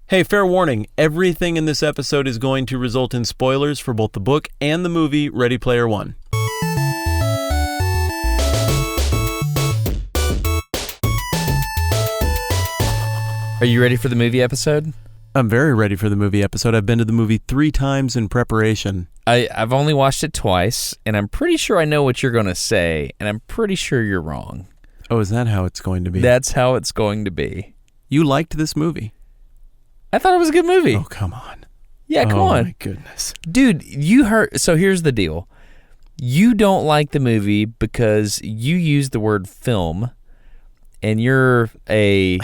Hey, fair warning, everything in this episode is going to result in spoilers for both the book and the movie Ready Player One. Are you ready for the movie episode? I'm very ready for the movie episode. I've been to the movie 3 times in preparation. I've only watched it twice, and I'm pretty sure I know what you're going to say, and I'm pretty sure you're wrong. Oh, is that how it's going to be? That's how it's going to be. You liked this movie? I thought it was a good movie. Oh, come on. Yeah, come on. Oh, my goodness. Dude, you heard... So here's the deal. You don't like the movie because you use the word film, and you're a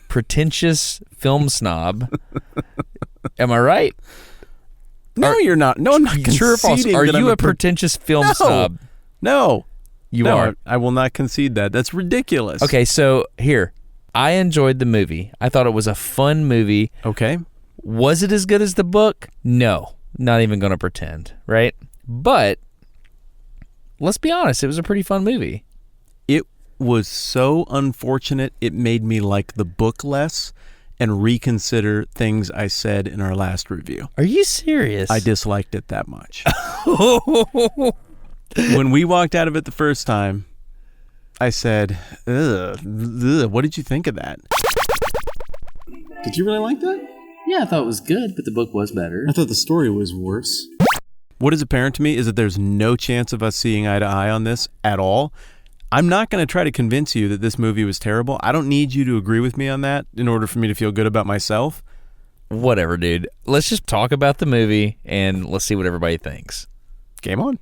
pretentious film snob. Am I right? No, you're not. No, I'm not conceding. True or false? Are you a pretentious film snob? No. You are. I will not concede that. That's ridiculous. Okay, so here. I enjoyed the movie. I thought it was a fun movie. Okay. Was it as good as the book? No. Not even going to pretend, right? But let's be honest, it was a pretty fun movie. It was so unfortunate it made me like the book less and reconsider things I said in our last review. Are you serious? I disliked it that much. When we walked out of it the first time, I said, ugh, what did you think of that? Did you really like that? Yeah, I thought it was good, but the book was better. I thought the story was worse. What is apparent to me is that there's no chance of us seeing eye to eye on this at all. I'm not going to try to convince you that this movie was terrible. I don't need you to agree with me on that in order for me to feel good about myself. Whatever, dude. Let's just talk about the movie, and let's see what everybody thinks. Game on.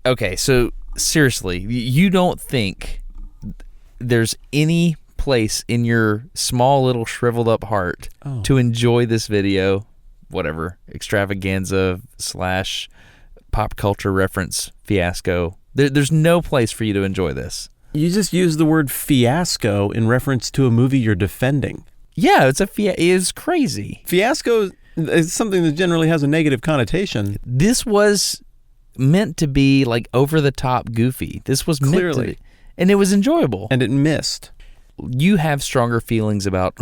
Okay, so seriously, you don't think there's any place in your small little shriveled up heart to enjoy this video, whatever, extravaganza / pop culture reference fiasco. There's no place for you to enjoy this. You just used the word fiasco in reference to a movie you're defending. Yeah, it's crazy. Fiasco is something that generally has a negative connotation. This was meant to be like over the top goofy. This was meant to be, and it was enjoyable. And it missed. You have stronger feelings about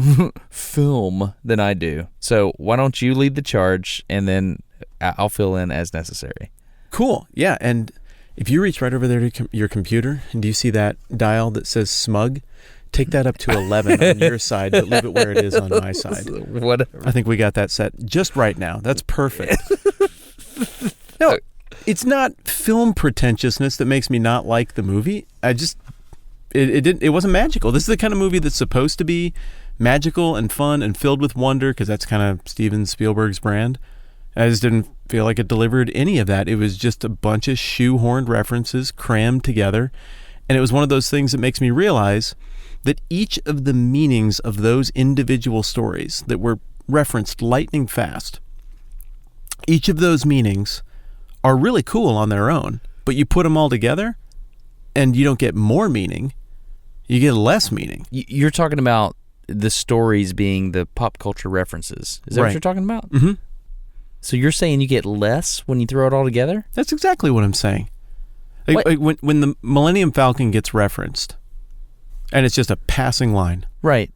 film than I do. So why don't you lead the charge, and then I'll fill in as necessary. Cool. Yeah, and if you reach right over there to your computer, and do you see that dial that says smug? Take that up to 11 on your side, but leave it where it is on my side. Whatever. I think we got that set just right now. That's perfect. No, it's not film pretentiousness that makes me not like the movie. It wasn't magical. This is the kind of movie that's supposed to be magical and fun and filled with wonder, because that's kind of Steven Spielberg's brand. I just didn't feel like it delivered any of that. It was just a bunch of shoehorned references crammed together. And it was one of those things that makes me realize that each of the meanings of those individual stories that were referenced lightning fast, each of those meanings are really cool on their own, but you put them all together and you don't get more meaning, you get less meaning. You're talking about the stories being the pop culture references. Is that what you're talking about? Mm-hmm. So you're saying you get less when you throw it all together? That's exactly what I'm saying. Like when the Millennium Falcon gets referenced, and it's just a passing line. Right.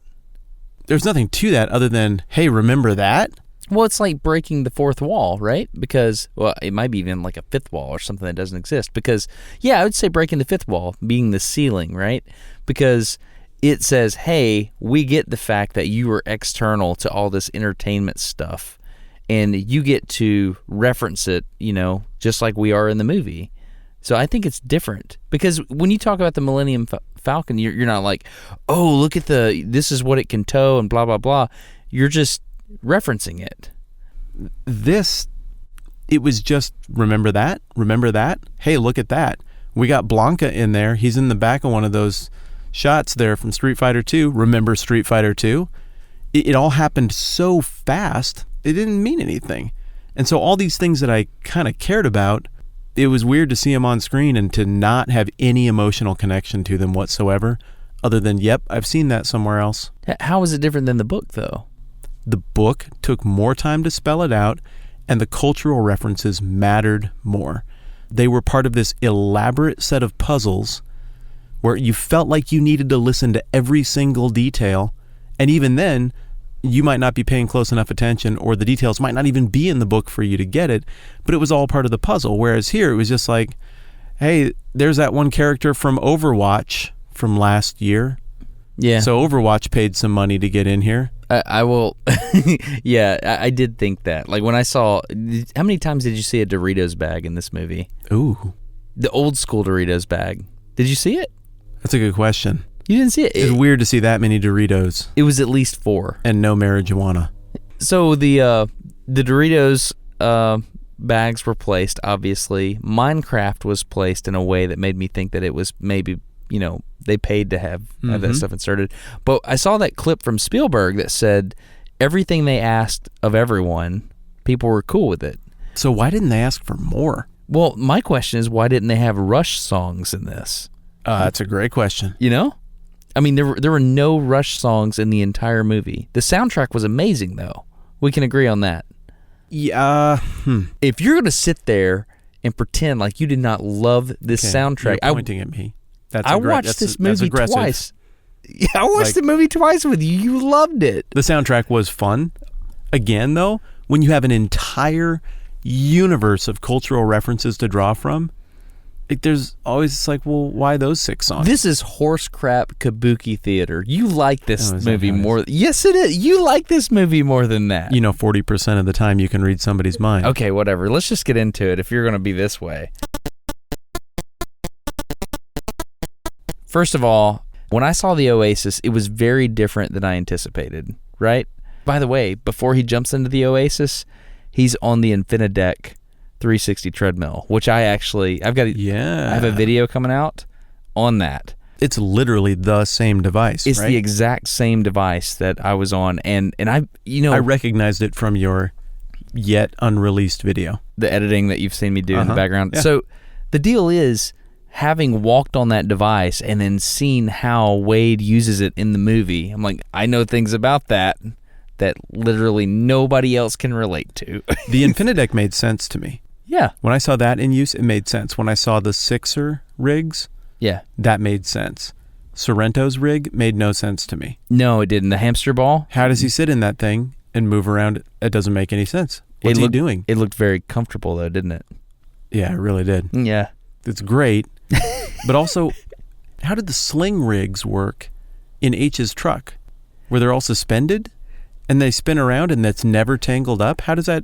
There's nothing to that other than, hey, remember that? Well, it's like breaking the fourth wall, right? Because, well, it might be even like a fifth wall or something that doesn't exist. Because, yeah, I would say breaking the fifth wall, being the ceiling, right? Because it says, hey, we get the fact that you are external to all this entertainment stuff, and you get to reference it, just like we are in the movie. So I think it's different, because when you talk about the Millennium Falcon, you're not like, oh, look at this is what it can tow and blah, blah, blah. You're just referencing it. It was just, remember that? Hey, look at that. We got Blanca in there. He's in the back of one of those shots there from Street Fighter 2. Remember Street Fighter 2? It all happened so fast, it didn't mean anything. And so all these things that I kind of cared about, it was weird to see them on screen and to not have any emotional connection to them whatsoever, other than, yep, I've seen that somewhere else. How is it different than the book, though? The book took more time to spell it out, and the cultural references mattered more. They were part of this elaborate set of puzzles where you felt like you needed to listen to every single detail And even then, you might not be paying close enough attention, or the details might not even be in the book for you to get it, but it was all part of the puzzle. Whereas here, it was just like, hey, there's that one character from Overwatch from last year. Yeah. So Overwatch paid some money to get in here. I will. Yeah, I did think that. Like when I saw, how many times did you see a Doritos bag in this movie? Ooh. The old school Doritos bag. Did you see it? That's a good question. You didn't see it? It's weird to see that many Doritos. It was at least 4. And no marijuana. So the Doritos bags were placed, obviously. Minecraft was placed in a way that made me think that it was maybe, they paid to have that stuff inserted. But I saw that clip from Spielberg that said everything they asked of everyone, people were cool with it. So why didn't they ask for more? Well, my question is, why didn't they have Rush songs in this? That's a great question. I mean, there were no Rush songs in the entire movie. The soundtrack was amazing, though. We can agree on that. Yeah. If you're going to sit there and pretend like you did not love this soundtrack... You're pointing at me. I watched this movie twice. Yeah, I watched the movie twice with you. You loved it. The soundtrack was fun. Again, though, when you have an entire universe of cultural references to draw from, there's always well, why those 6 songs? This is horse crap kabuki theater. You like this movie more. Yes, it is. You like this movie more than that. 40% of the time you can read somebody's mind. Okay, whatever. Let's just get into it if you're going to be this way. First of all, when I saw the Oasis, it was very different than I anticipated, right? By the way, before he jumps into the Oasis, he's on the Infinideck 360 treadmill, which I have a video coming out on that. It's literally the same device, It's right? the exact same device that I was on, and I recognized it from your yet unreleased video. The editing that you've seen me do in the background. Yeah. So the deal is, having walked on that device and then seen how Wade uses it in the movie, I'm like, I know things about that literally nobody else can relate to. The Infinideck made sense to me. Yeah. When I saw that in use, it made sense. When I saw the Sixer rigs, that made sense. Sorrento's rig made no sense to me. No, it didn't. The hamster ball? How does he sit in that thing and move around? It doesn't make any sense. What's he doing? It looked very comfortable, though, didn't it? Yeah, it really did. Yeah. It's great. But also, how did the sling rigs work in H's truck? Where they're all suspended and they spin around and that's never tangled up? How does that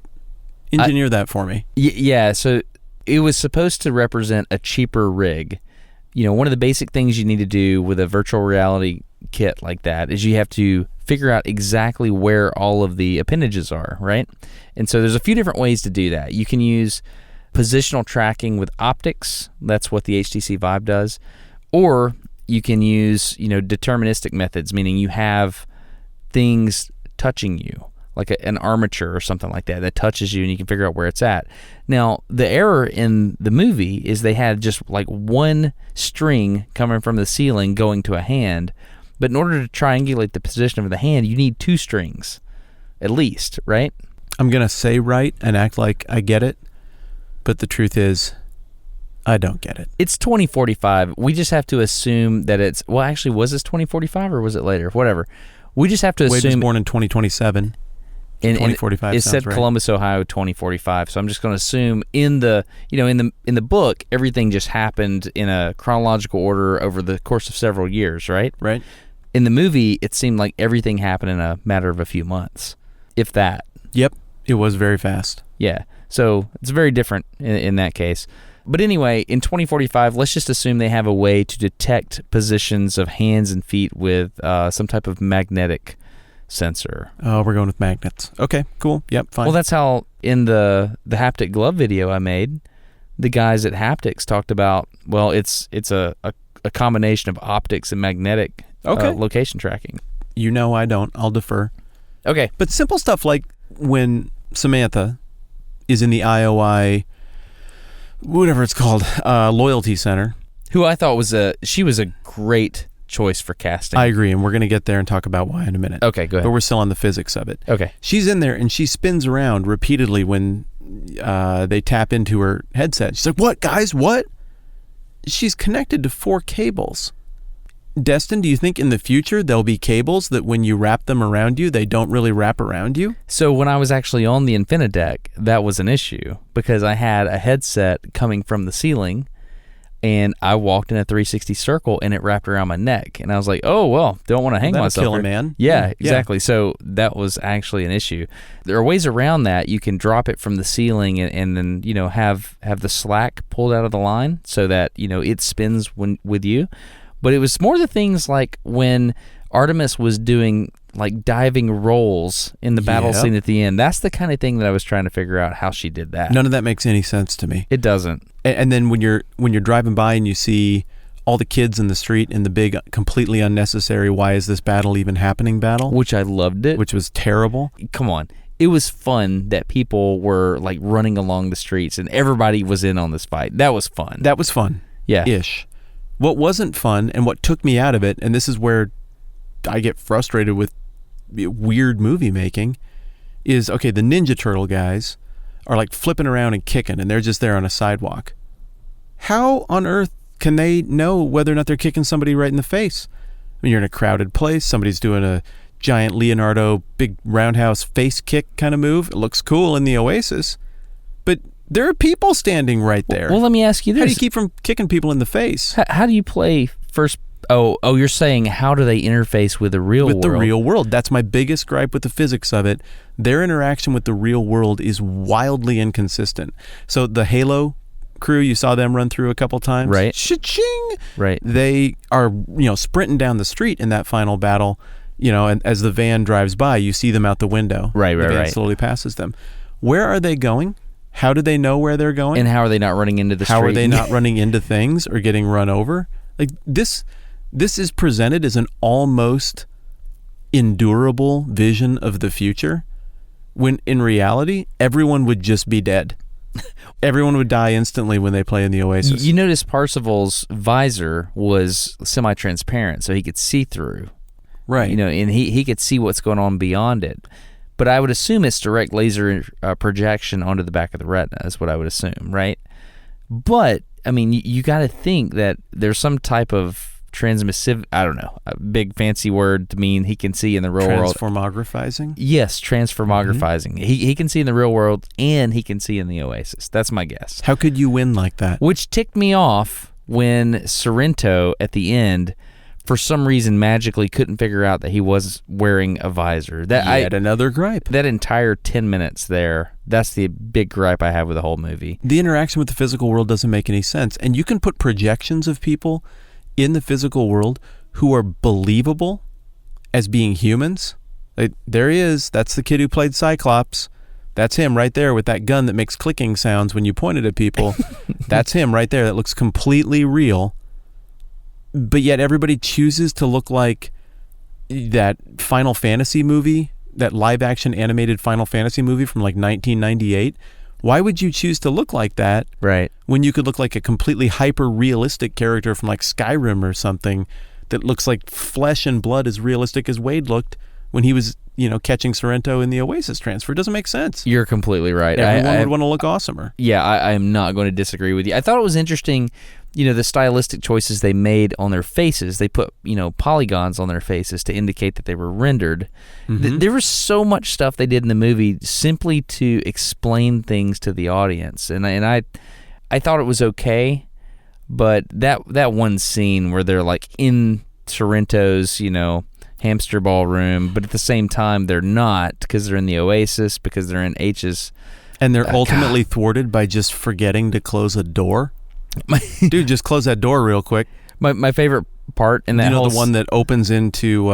engineer that for me? Yeah, so it was supposed to represent a cheaper rig. One of the basic things you need to do with a virtual reality kit like that is you have to figure out exactly where all of the appendages are, right? And so there's a few different ways to do that. You can use positional tracking with optics. That's what the HTC Vive does. Or you can use, deterministic methods, meaning you have things touching you, like an armature or something like that touches you and you can figure out where it's at. Now, the error in the movie is they had just like one string coming from the ceiling going to a hand, but in order to triangulate the position of the hand, you need 2 strings, at least, right? I'm going to say right and act like I get it. But the truth is, I don't get it. It's 2045. We just have to assume that it's... Well, actually, was this 2045 or was it later? Whatever. We just have to assume... Wade was born in 2027. 2045 it said right. Columbus, Ohio, 2045. So I'm just going to assume in the book, everything just happened in a chronological order over the course of several years, right? Right. In the movie, it seemed like everything happened in a matter of a few months, if that. Yep. It was very fast. Yeah. So it's very different in that case. But anyway, in 2045, let's just assume they have a way to detect positions of hands and feet with some type of magnetic sensor. Oh, we're going with magnets. Okay, cool. Yep, fine. Well, that's how in the Haptic glove video I made, the guys at Haptics talked about, well, it's a combination of optics and magnetic location tracking. I don't. I'll defer. Okay. But simple stuff like when Samantha is in the IOI, whatever it's called, loyalty center. Who I thought was a great choice for casting. I agree, and we're going to get there and talk about why in a minute. Okay, go ahead. But we're still on the physics of it. Okay. She's in there, and she spins around repeatedly when they tap into her headset. She's like, what, guys, what? She's connected to 4 cables. Destin, do you think in the future there'll be cables that when you wrap them around you, they don't really wrap around you? So when I was actually on the Infinideck, that was an issue because I had a headset coming from the ceiling and I walked in a 360 circle and it wrapped around my neck. And I was like, oh, well, don't want to hang myself. That'll kill a man. Yeah, exactly. Yeah. So that was actually an issue. There are ways around that. You can drop it from the ceiling and then, have the slack pulled out of the line so that, it spins with you. But it was more the things like when Artemis was doing like diving rolls in the battle scene at the end. That's the kind of thing that I was trying to figure out how she did that. None of that makes any sense to me. It doesn't. And then when you're driving by and you see all the kids in the street in the big, completely unnecessary "why is this battle even happening" battle, which I loved it, which was terrible. Come on. It was fun that people were like running along the streets and everybody was in on this fight. That was fun. That was fun. Yeah. Ish. What wasn't fun and what took me out of it, and this is where I get frustrated with weird movie making, is, okay, the Ninja Turtle guys are like flipping around and kicking and they're just there on a sidewalk. How on earth can they know whether or not they're kicking somebody right in the face? When you're in a crowded place, somebody's doing a giant Leonardo big roundhouse face kick kind of move. It looks cool in the Oasis, but there are people standing right there. Well, let me ask you this. How do you keep from kicking people in the face? How do you play first? Oh, you're saying how do they interface with the real world? With the real world. That's my biggest gripe with the physics of it. Their interaction with the real world is wildly inconsistent. So the Halo crew, you saw them run through a couple times. Right. Cha-ching! Right. They are, sprinting down the street in that final battle, and as the van drives by, you see them out the window. Right. The van slowly passes them. Where are they going? How do they know where they're going? And how are they not running into the street? How are they not running into things or getting run over? Like this is presented as an almost endurable vision of the future, when in reality, everyone would just be dead. Everyone would die instantly when they play in the Oasis. You notice Parsifal's visor was semi-transparent, so he could see through. Right. And he could see what's going on beyond it. But I would assume it's direct laser projection onto the back of the retina is what I would assume, right? But, I mean, you got to think that there's some type of transmissive, I don't know, a big fancy word to mean he can see in the real world. Transformographizing? Yes, transformographizing. Mm-hmm. He can see in the real world and he can see in the Oasis. That's my guess. How could you win like that? Which ticked me off when Sorrento at the end, for some reason, magically couldn't figure out that he was wearing a visor. Yet another gripe. That entire 10 minutes there, that's the big gripe I have with the whole movie. The interaction with the physical world doesn't make any sense. And you can put projections of people in the physical world who are believable as being humans. Like, there he is. That's the kid who played Cyclops. That's him right there with that gun that makes clicking sounds when you point it at people. That's him right there. That looks completely real. But yet everybody chooses to look like that Final Fantasy movie, that live-action animated Final Fantasy movie from like 1998. Why would you choose to look like that? Right. When you could look like a completely hyper-realistic character from like Skyrim or something that looks like flesh and blood, as realistic as Wade looked when he was, catching Sorrento in the Oasis transfer. It doesn't make sense. You're completely right. Everyone would want to look awesomer. Yeah, I am not going to disagree with you. I thought it was interesting, the stylistic choices they made on their faces. They put, polygons on their faces to indicate that they were rendered. Mm-hmm. There was so much stuff they did in the movie simply to explain things to the audience. And I thought it was okay, but that one scene where they're like in Sorrento's, hamster ball room, but at the same time they're not, because they're in the Oasis, because they're in H's. And they're ultimately thwarted by just forgetting to close a door. Dude, just close that door real quick. My favorite part in that the one that opens into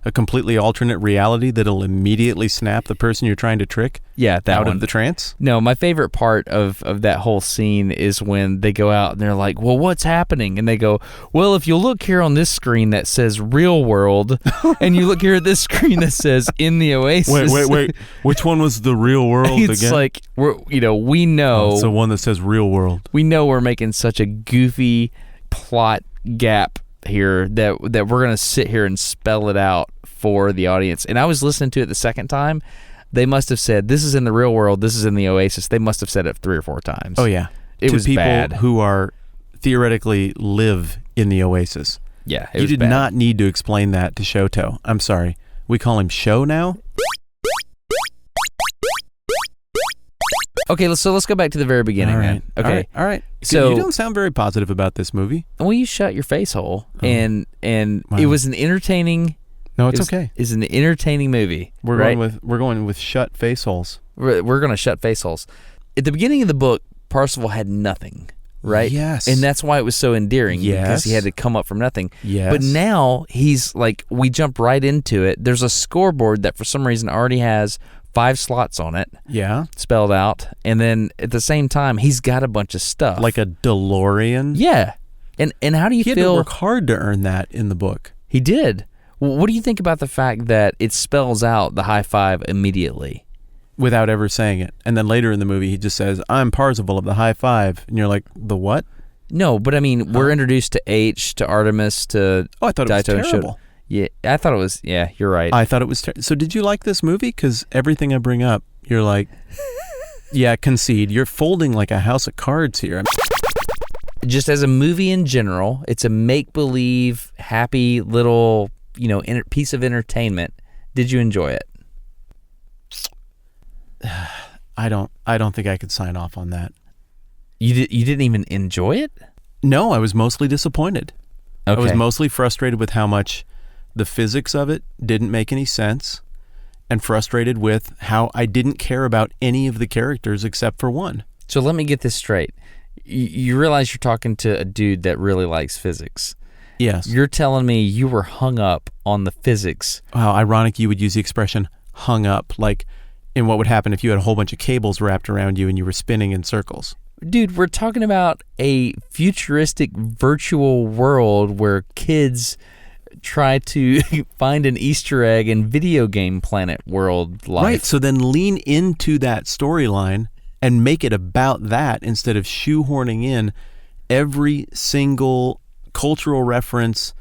a completely alternate reality that'll immediately snap the person you're trying to trick out of the trance? No, my favorite part of that whole scene is when they go out and they're like, well, what's happening? And they go, well, if you look here on this screen that says real world, and you look here at this screen that says in the Oasis. Wait. Which one was the real world again? It's like, we know. It's the one that says real world. We know we're making such a goofy plot gap here that we're going to sit here and spell it out for the audience. And I was listening to it the second time. They must have said, this is in the real world, this is in the Oasis. They must have said it 3 or 4 times. Oh, yeah. It was people bad. Who are theoretically live in the Oasis. Yeah, it You was did bad. not need to explain that to Shoto. I'm sorry. We call him Show now? Okay, let's go back to the very beginning, All right. man. Okay. All right. So you don't sound very positive about this movie. well, you shut your face hole, Oh. and Wow. it was an entertaining. No, it's okay. It's an entertaining movie. We're right? going with shut face holes. We're gonna shut face holes. At the beginning of the book, Parsifal had nothing, right? Yes. And that's why it was so endearing. Because he Yes. had to come up from nothing. Yes. But now he's like, we jump right into it. There's a scoreboard that for some reason already has 5 slots on it, Yeah. spelled out, and then at the same time he's got a bunch of stuff. Like a DeLorean. Yeah. And how do you He had to feel? work hard to earn that in the book. He did. Well, what do you think about the fact that it spells out the high five immediately? Without ever saying it. And then later in the movie, he just says, I'm Parzival of the High Five. And you're like, the what? No, but I mean, we're introduced to H, to Artemis, to Oh, I thought it was Daito and terrible. Shoto. Yeah, I thought it was. Yeah, you're right. I thought it was terrible. So did you like this movie? Because everything I bring up, you're like, yeah, concede. You're folding like a house of cards here. Just as a movie in general, it's a make-believe, happy little, piece of entertainment. Did you enjoy it? I don't think I could sign off on that. You didn't even enjoy it? No, I was mostly disappointed. Okay. I was mostly frustrated with how much the physics of it didn't make any sense, and frustrated with how I didn't care about any of the characters except for one. So let me get this straight. You realize you're talking to a dude that really likes physics. Yes. You're telling me you were hung up on the physics. Wow, ironic you would use the expression hung up, like in what would happen if you had a whole bunch of cables wrapped around you and you were spinning in circles. Dude, we're talking about a futuristic virtual world where kids try to find an Easter egg in video game planet world life. Right, so then lean into that storyline and make it about that instead of shoehorning in every single cultural reference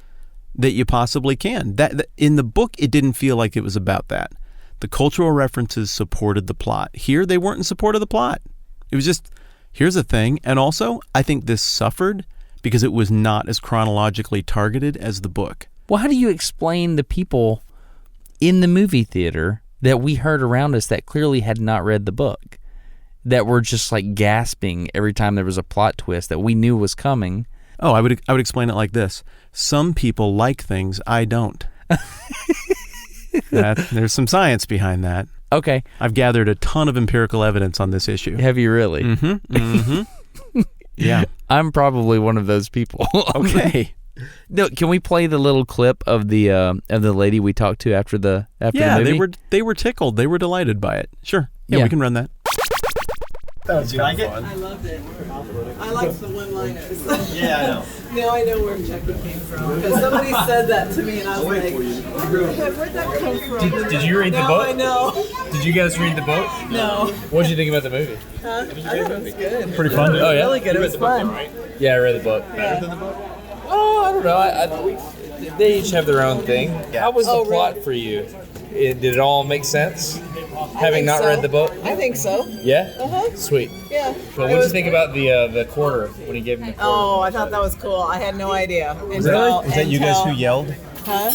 that you possibly can. That in the book, it didn't feel like it was about that. The cultural references supported the plot. Here, they weren't in support of the plot. It was just, here's a thing. And also, I think this suffered because it was not as chronologically targeted as the book. Well, how do you explain the people in the movie theater that we heard around us that clearly had not read the book, that were just like gasping every time there was a plot twist that we knew was coming? Oh, I would explain it like this. Some people like things I don't. There's some science behind that. Okay. I've gathered a ton of empirical evidence on this issue. Have you really? Mm-hmm. Mm-hmm. Yeah. I'm probably one of those people. Okay. No, can we play the little clip of the lady we talked to after the movie? they were tickled. They were delighted by it. Sure. Yeah, Yeah. we can run that. Did you like it? I loved it. I liked the one-liners. Yeah, I know. Now I know where Chucky came from. Because somebody said that to me and I was like, where'd that come from? Did you read the now book? I know. Did you guys read the book? No. What did you think about the movie? Huh? I thought it was good. Pretty fun. Oh, yeah? Really good. It was fun. Yeah, I read the book. Oh, I don't know. They each have their own thing. How was the Oh, plot really? for you? Did it all make sense? Having not read the book? I think so. Yeah? Uh-huh. Sweet. Yeah. But what did you think about the quarter, when he gave him the quarter? Oh, I thought that was cool. I had no idea. Is that you guys who yelled? Huh?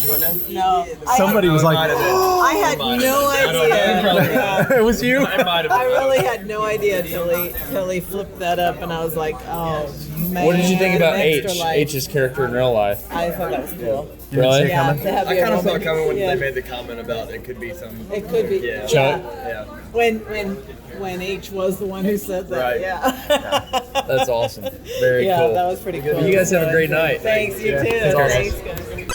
No. Somebody was like, I had no idea. Yeah. it was you? I really had no idea till he flipped that up, and I was like, oh man. What did you think about an extra H? life. H's character in real life? I thought that was cool. Really? Yeah, to have I your kind of saw woman- it coming when yeah. they made the comment about it could be some. It could be. Yeah. Chuck? Yeah. When H was the one who said that. Right. Yeah. That's awesome. Very yeah, cool. that was pretty cool. You guys have a great night. Thanks, you too. That's awesome. Thanks, guys.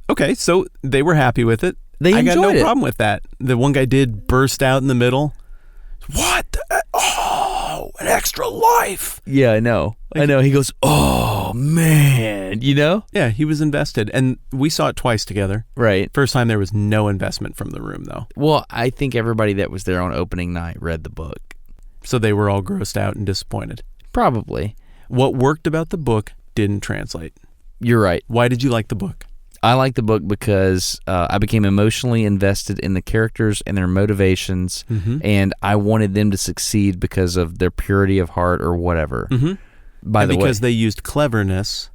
Okay, so they were happy with it. They I got no enjoyed it. problem with that. The one guy did burst out in the middle. What? Oh, an extra life. Yeah, I know. I know. He goes, oh, man. You know? Yeah, he was invested. And we saw it twice together. Right. First time there was no investment from the room, though. Well, I think everybody that was there on opening night read the book. So they were all grossed out and disappointed. Probably. What worked about the book didn't translate. You're right. Why did you like the book? I like the book because I became emotionally invested in the characters and their motivations, and I wanted them to succeed because of their purity of heart or whatever. By the way, because they used cleverness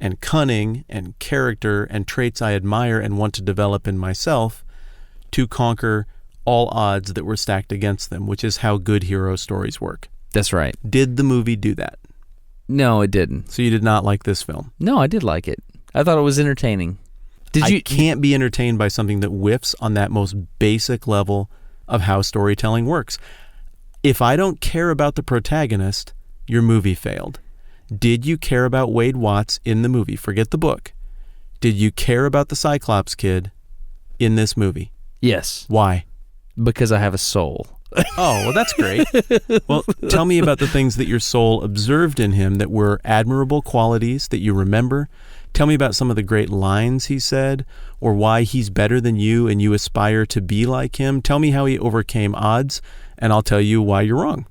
and cunning and character and traits I admire and want to develop in myself to conquer all odds that were stacked against them, which is how good hero stories work. That's right. Did the movie do that? No, it didn't. So you did not like this film? No, I did like it. I thought it was entertaining. I can't be entertained by something that whiffs on that most basic level of how storytelling works. If I don't care about the protagonist, your movie failed. Did you care about Wade Watts in the movie? Forget the book. Did you care about the Cyclops kid in this movie? Yes. Why? Because I have a soul. Oh, well, that's great. Well, tell me about the things that your soul observed in him that were admirable qualities that you remember. Tell me about some of the great lines he said, or why he's better than you and you aspire to be like him. Tell me how he overcame odds, and I'll tell you why you're wrong.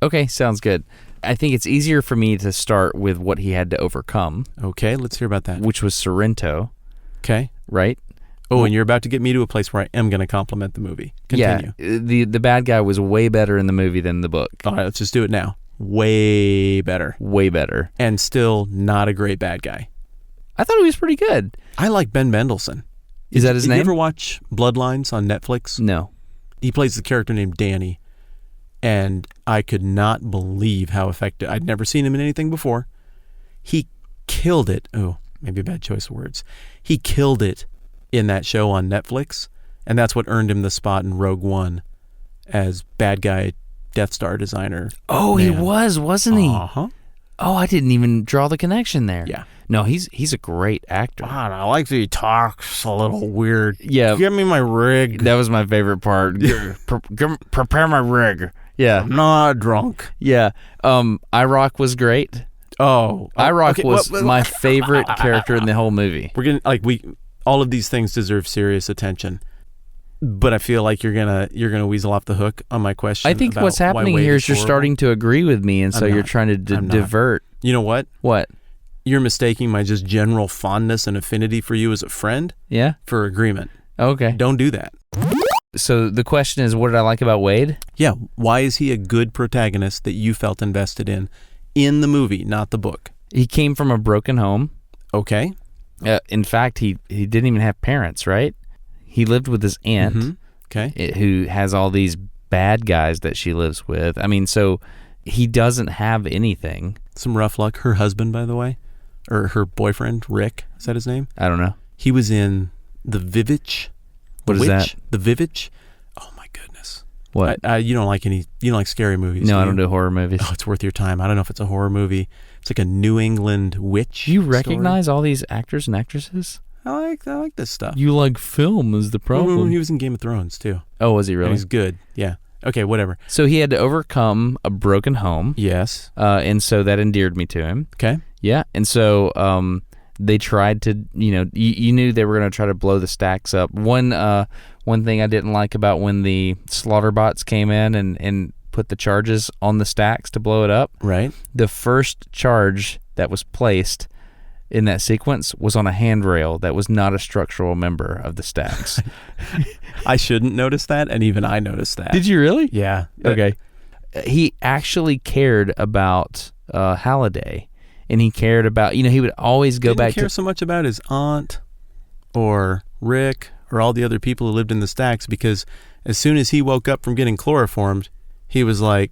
Okay, sounds good. I think it's easier for me to start with what he had to overcome. Okay, let's hear about that. Which was Sorrento. Okay. Right? Oh, and you're about to get me to a place where I am going to compliment the movie. Continue. Yeah, the bad guy was way better in the movie than the book. All right, let's just do it now. Way better. Way better. And still not a great bad guy. I thought he was pretty good. I like Ben Mendelsohn. Is that his name? Did you ever watch Bloodlines on Netflix? No. He plays the character named Danny, and I could not believe how effective. I'd never seen him in anything before. He killed it. Oh, maybe a bad choice of words. He killed it in that show on Netflix, and that's what earned him the spot in Rogue One as bad guy Death Star designer. Oh, man. He was, wasn't he? Uh-huh. Oh, I didn't even draw the connection there. Yeah. No, he's a great actor. God, I like that he talks a little weird. Yeah. Give me my rig. That was my favorite part. Prepare my rig. Yeah. I'm not drunk. Yeah. IROC was great. Oh. IROC okay, was my favorite character in the whole movie. We're gonna all of these things deserve serious attention. But I feel like you're gonna weasel off the hook on my question. I think about what's why happening Wade here is is you're horrible. starting to agree with me, and so I'm you're not. trying to I'm not. divert. You know what? What? You're mistaking my just general fondness and affinity for you as a friend Yeah? for agreement. Okay. Don't do that. So the question is, what did I like about Wade? Yeah. Why is he a good protagonist that you felt invested in the movie, not the book? He came from a broken home. Okay. In fact, he didn't even have parents, right? He lived with his aunt, Mm-hmm. Okay. who has all these bad guys that she lives with. I mean, so he doesn't have anything. Some rough luck. Her husband, by the way, or her boyfriend, Rick, is that his name? I don't know. He was in the VVitch. What is that? The VVitch. Oh my goodness. What? You don't like scary movies. No, I you? don't do horror movies. Oh, it's worth your time. I don't know if it's a horror movie. It's like a New England witch. Do you recognize all these actors and actresses? I like this stuff. You like film is the problem. He was in Game of Thrones too. Oh, was he And really? he's good. Yeah. Okay, whatever. So he had to overcome a broken home. Yes. And so that endeared me to him. Okay. Yeah. And so they tried to, you knew they were going to try to blow the stacks up. One thing I didn't like about when the slaughter bots came in and put the charges on the stacks to blow it up. Right. The first charge that was placed in that sequence was on a handrail that was not a structural member of the stacks. I shouldn't notice that, and even I noticed that. Did you really? Yeah. Okay. He actually cared about Halliday, and he cared about, he would always go back Didn't care so much about his aunt or Rick or all the other people who lived in the stacks, because as soon as he woke up from getting chloroformed, he was like,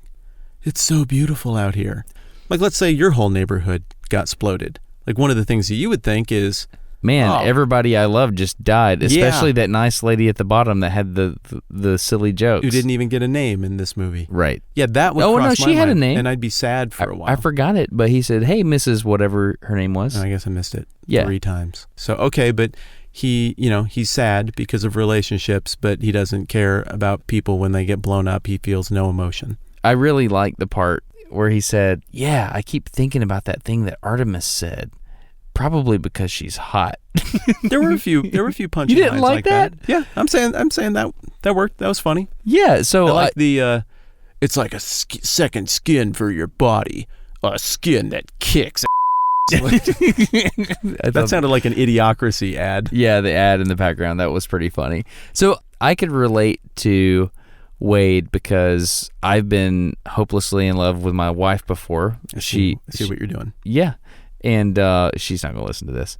it's so beautiful out here. Like, let's say your whole neighborhood got exploded. Like, one of the things that you would think is, man, everybody I loved just died, especially that nice lady at the bottom that had the silly jokes. who didn't even get a name in this movie. Right. Yeah, that would Oh, no, cross my she had a mind, name. and I'd be sad for a while. I forgot it, but he said, hey, Mrs. whatever her name was. I guess I missed it 3 times. So, okay, but he's sad because of relationships, but he doesn't care about people when they get blown up. He feels no emotion. I really like the part where he said, yeah, I keep thinking about that thing that Artemis said. Probably because she's hot. There were a few punching You didn't lines like that? Yeah, I'm saying that worked. That was funny. Yeah, so I like it's like a second skin for your body, a skin that kicks. That sounded like an Idiocracy ad. Yeah, the ad in the background, that was pretty funny. So I could relate to Wade because I've been hopelessly in love with my wife before. I see what you're doing. Yeah. And she's not going to listen to this.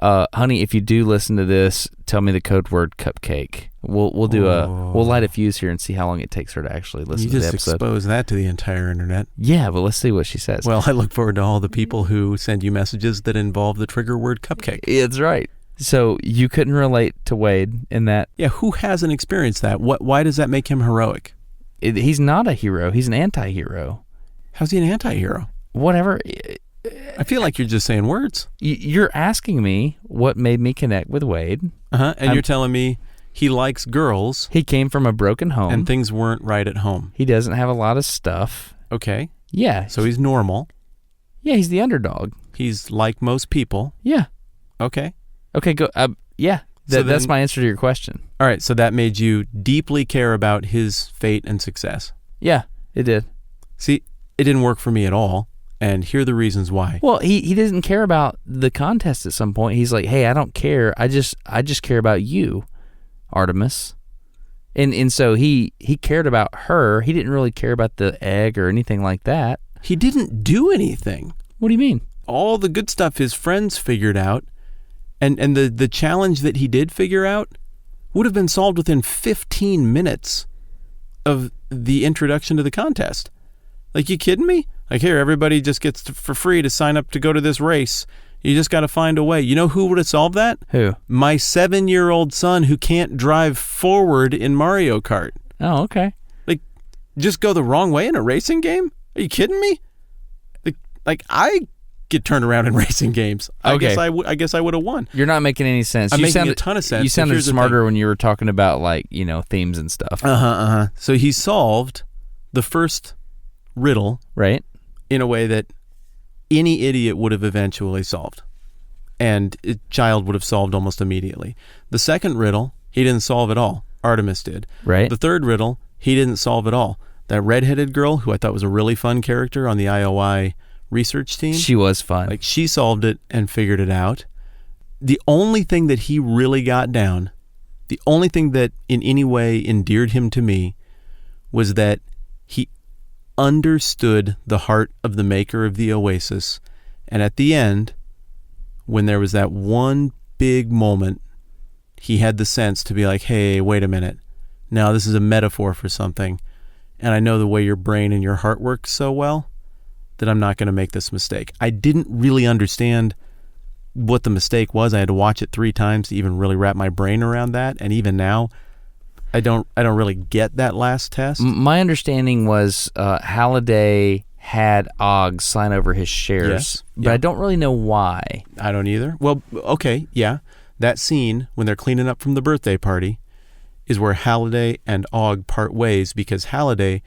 Honey, if you do listen to this, tell me the code word cupcake. We'll light a fuse here and see how long it takes her to actually listen to the episode. You just expose that to the entire internet. Yeah, but let's see what she says. Well, I look forward to all the people who send you messages that involve the trigger word cupcake. It's right. So you couldn't relate to Wade in that? Yeah, who hasn't experienced that? Why does that make him heroic? He's not a hero. He's an anti-hero. How's he an anti-hero? Whatever. I feel like you're just saying words. You're asking me what made me connect with Wade. And you're telling me he likes girls. He came from a broken home. And things weren't right at home. He doesn't have a lot of stuff. Okay. Yeah. So he's normal. Yeah, he's the underdog. He's like most people. Yeah. Okay. Okay, go. Yeah, that's my answer to your question. All right, so that made you deeply care about his fate and success. Yeah, it did. See, it didn't work for me at all, and here are the reasons why. Well, he doesn't care about the contest at some point. He's like, hey, I don't care. I just care about you, Artemis. And so he cared about her. He didn't really care about the egg or anything like that. He didn't do anything. What do you mean? All the good stuff his friends figured out, and the challenge that he did figure out would have been solved within 15 minutes of the introduction to the contest. Like, you kidding me? Like, here, everybody just gets for free to sign up to go to this race. You just got to find a way. You know who would have solved that? Who? My 7-year-old son who can't drive forward in Mario Kart. Oh, okay. Like, just go the wrong way in a racing game? Are you kidding me? Like I get turned around in racing games. Okay. I guess I would have won. You're not making any sense. I'm making a ton of sense. You sounded smarter when you were talking about, like, themes and stuff. So he solved the first riddle, right, in a way that any idiot would have eventually solved, and a child would have solved almost immediately. The second riddle, he didn't solve at all. Artemis did. Right. The third riddle, he didn't solve at all. That redheaded girl, who I thought was a really fun character on the IOI research team. She was fun. Like, she solved it and figured it out. The only thing that he really got down, the only thing that in any way endeared him to me, was that he understood the heart of the maker of the Oasis. And at the end, when there was that one big moment, he had the sense to be like, hey, wait a minute. Now this is a metaphor for something. And I know the way your brain and your heart works so well that I'm not going to make this mistake. I didn't really understand what the mistake was. I had to watch it 3 times to even really wrap my brain around that. And even now, I don't really get that last test. My understanding was Halliday had Ogg sign over his shares, yes, but I don't really know why. I don't either. Well, okay, yeah. That scene when they're cleaning up from the birthday party is where Halliday and Ogg part ways, because Halliday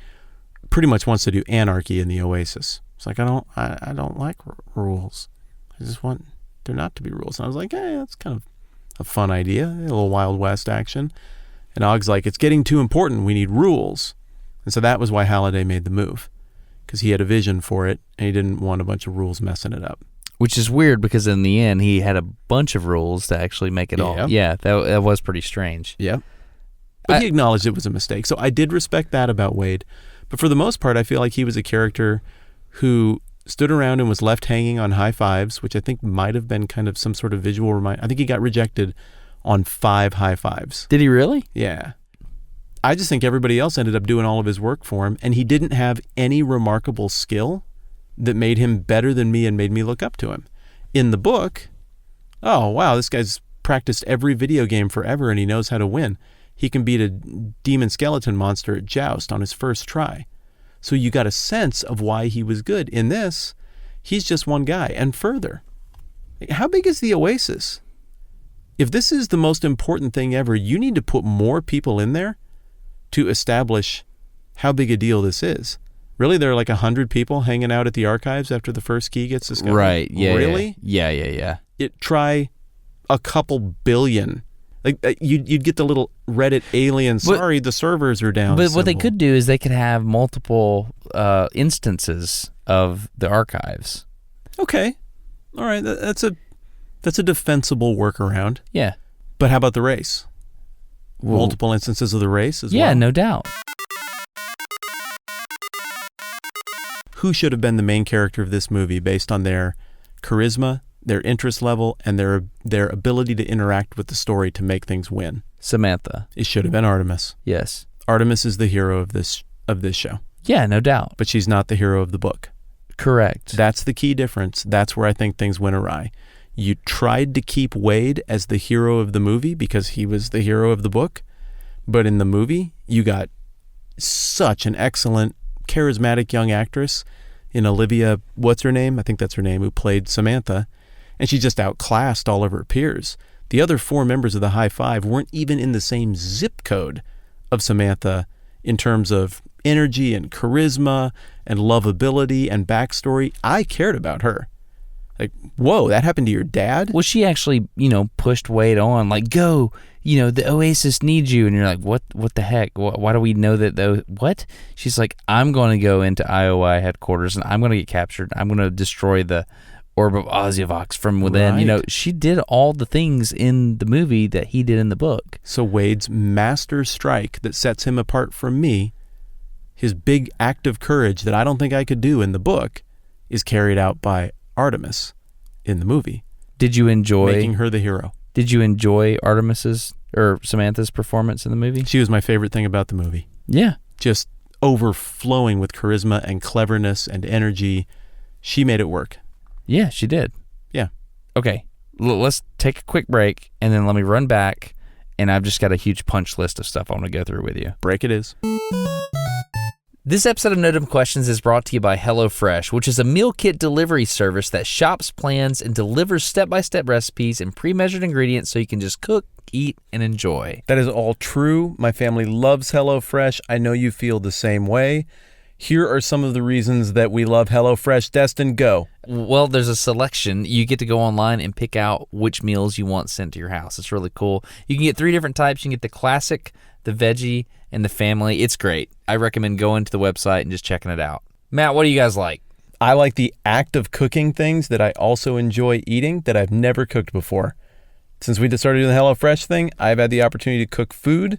pretty much wants to do anarchy in the Oasis. It's like, I don't like rules. I just want there not to be rules. And I was like, that's kind of a fun idea, a little Wild West action. And Ogg's like, it's getting too important. We need rules. And so that was why Halliday made the move, because he had a vision for it, and he didn't want a bunch of rules messing it up. Which is weird, because in the end, he had a bunch of rules to actually make it all. Yeah, that was pretty strange. Yeah. But he acknowledged it was a mistake. So I did respect that about Wade. But for the most part, I feel like he was a character who stood around and was left hanging on high fives, which I think might have been kind of some sort of visual reminder. I think he got rejected on 5 high fives. Did he really? Yeah. I just think everybody else ended up doing all of his work for him, and he didn't have any remarkable skill that made him better than me and made me look up to him. In the book, oh, wow, this guy's practiced every video game forever and he knows how to win. He can beat a demon skeleton monster at Joust on his first try. So you got a sense of why he was good. In this, he's just one guy. And further, how big is the Oasis? If this is the most important thing ever, you need to put more people in there to establish how big a deal this is. Really, there are like 100 people hanging out at the archives after the first key gets discovered? Right, yeah. Really? Yeah. Try a couple billion. Like, you'd get the little Reddit alien, sorry, the servers are down. But what they could do is they could have multiple instances of the archives. Okay. All right, that's a defensible workaround. Yeah. But how about the race? Multiple instances of the race as well? Yeah, no doubt. Who should have been the main character of this movie based on their charisma, their interest level, and their ability to interact with the story to make things win. Samantha. It should have been Artemis. Yes. Artemis is the hero of this show, Yeah, no doubt. but she's not the hero of the book. Correct. That's the key difference. That's where I think things went awry. You tried to keep Wade as the hero of the movie because he was the hero of the book, but in the movie, you got such an excellent, charismatic young actress in Olivia, what's her name? I think that's her name, who played Samantha, and she just outclassed all of her peers. The other 4 members of the High Five weren't even in the same zip code of Samantha in terms of energy and charisma and lovability and backstory. I cared about her. Like, whoa, that happened to your dad? Well, she actually, pushed Wade on, like, go, the Oasis needs you. And you're like, what the heck? Why do we know that, what? She's like, I'm going to go into IOI headquarters and I'm going to get captured. I'm going to destroy the orb of Ozyvox from within. Right. She did all the things in the movie that he did in the book. So Wade's master strike that sets him apart from me, his big act of courage that I don't think I could do in the book, is carried out by Artemis in the movie. Did you enjoy making her the hero? Did you enjoy Artemis's or Samantha's performance in the movie? She was my favorite thing about the movie. Yeah. Just overflowing with charisma and cleverness and energy. She made it work. Yeah, she did. Yeah. Okay. Let's take a quick break and then let me run back, and I've just got a huge punch list of stuff I want to go through with you. Break it is. This episode of No Dumb Questions is brought to you by HelloFresh, which is a meal kit delivery service that shops, plans, and delivers step-by-step recipes and pre-measured ingredients so you can just cook, eat, and enjoy. That is all true. My family loves HelloFresh. I know you feel the same way. Here are some of the reasons that we love HelloFresh. Destin, go. Well, there's a selection. You get to go online and pick out which meals you want sent to your house. It's really cool. You can get 3 different types. You can get the classic, the veggie, and the family. It's great. I recommend going to the website and just checking it out. Matt, what do you guys like? I like the act of cooking things that I also enjoy eating that I've never cooked before. Since we just started doing the HelloFresh thing, I've had the opportunity to cook food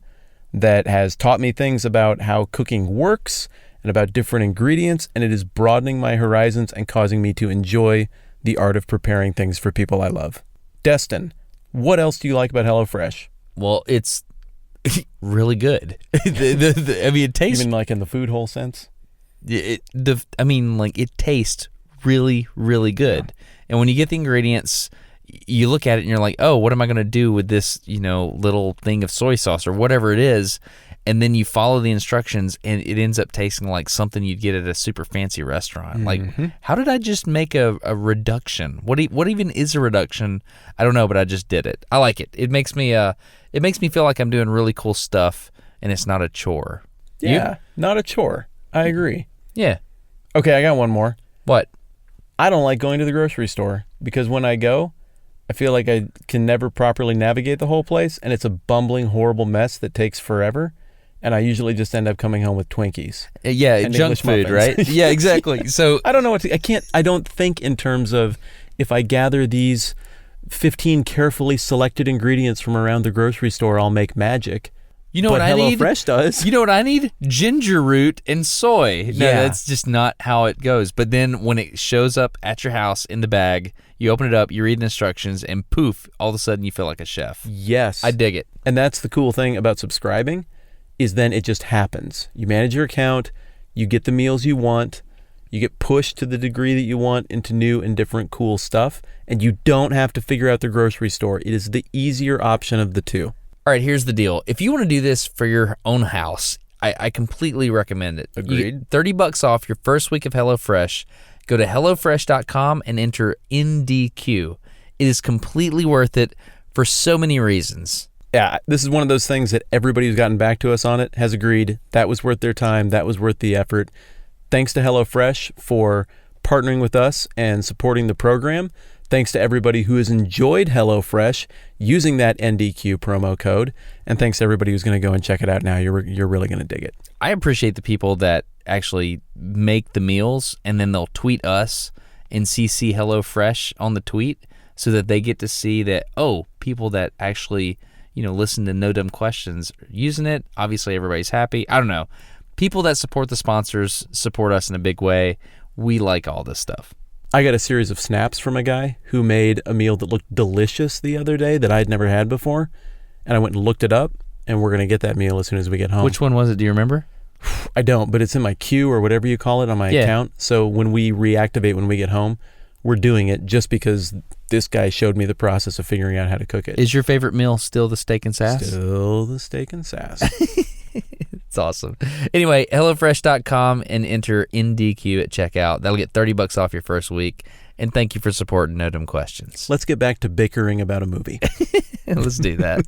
that has taught me things about how cooking works and about different ingredients, and it is broadening my horizons and causing me to enjoy the art of preparing things for people I love. Destin, what else do you like about HelloFresh? Well, it's really good. It tastes... Even like in the food hole sense? It tastes really, really good. And when you get the ingredients, you look at it and you're like, oh, what am I going to do with this, little thing of soy sauce or whatever it is? And then you follow the instructions and it ends up tasting like something you'd get at a super fancy restaurant. Mm-hmm. Like, how did I just make a reduction? What even is a reduction? I don't know, but I just did it. I like it. It makes me feel like I'm doing really cool stuff and it's not a chore. Yeah, not a chore. I agree. Yeah. Okay, I got one more. What? I don't like going to the grocery store because when I go, I feel like I can never properly navigate the whole place, and it's a bumbling, horrible mess that takes forever. And I usually just end up coming home with Twinkies. Yeah, and junk English food, muffins. right? Yeah, exactly. So I don't know I don't think in terms of if I gather these 15 carefully selected ingredients from around the grocery store, I'll make magic. you know But what I need? HelloFresh does. You know what I need? Ginger root and soy. No, Yeah. that's just not how it goes. But then when it shows up at your house in the bag, you open it up, you read the instructions, and poof, all of a sudden you feel like a chef. Yes. I dig it. And that's the cool thing about subscribing is then it just happens. You manage your account, you get the meals you want, you get pushed to the degree that you want into new and different cool stuff, and you don't have to figure out the grocery store. It is the easier option of the two. All right, here's the deal. If you want to do this for your own house, I completely recommend it. Agreed. You get $30 off your first week of HelloFresh. Go to HelloFresh.com and enter NDQ. It is completely worth it for so many reasons. Yeah, this is one of those things that everybody who's gotten back to us on it has agreed that was worth their time, that was worth the effort. Thanks to HelloFresh for partnering with us and supporting the program. Thanks to everybody who has enjoyed HelloFresh using that NDQ promo code. And thanks to everybody who's going to go and check it out now. You're really going to dig it. I appreciate the people that actually make the meals and then they'll tweet us and CC HelloFresh on the tweet so that they get to see that, oh, people that actually, listen to No Dumb Questions are using it. Obviously, everybody's happy. I don't know. People that support the sponsors support us in a big way. We like all this stuff. I got a series of snaps from a guy who made a meal that looked delicious the other day that I'd never had before. And I went and looked it up, and we're going to get that meal as soon as we get home. Which one was it? Do you remember? I don't, but it's in my queue or whatever you call it on my account. So when we reactivate when we get home, we're doing it just because this guy showed me the process of figuring out how to cook it. Is your favorite meal still the steak and sass? Still the steak and sass. It's awesome. Anyway, HelloFresh.com and enter NDQ at checkout. That'll get $30 off your first week. And thank you for supporting No Dumb Questions. Let's get back to bickering about a movie. Let's do that.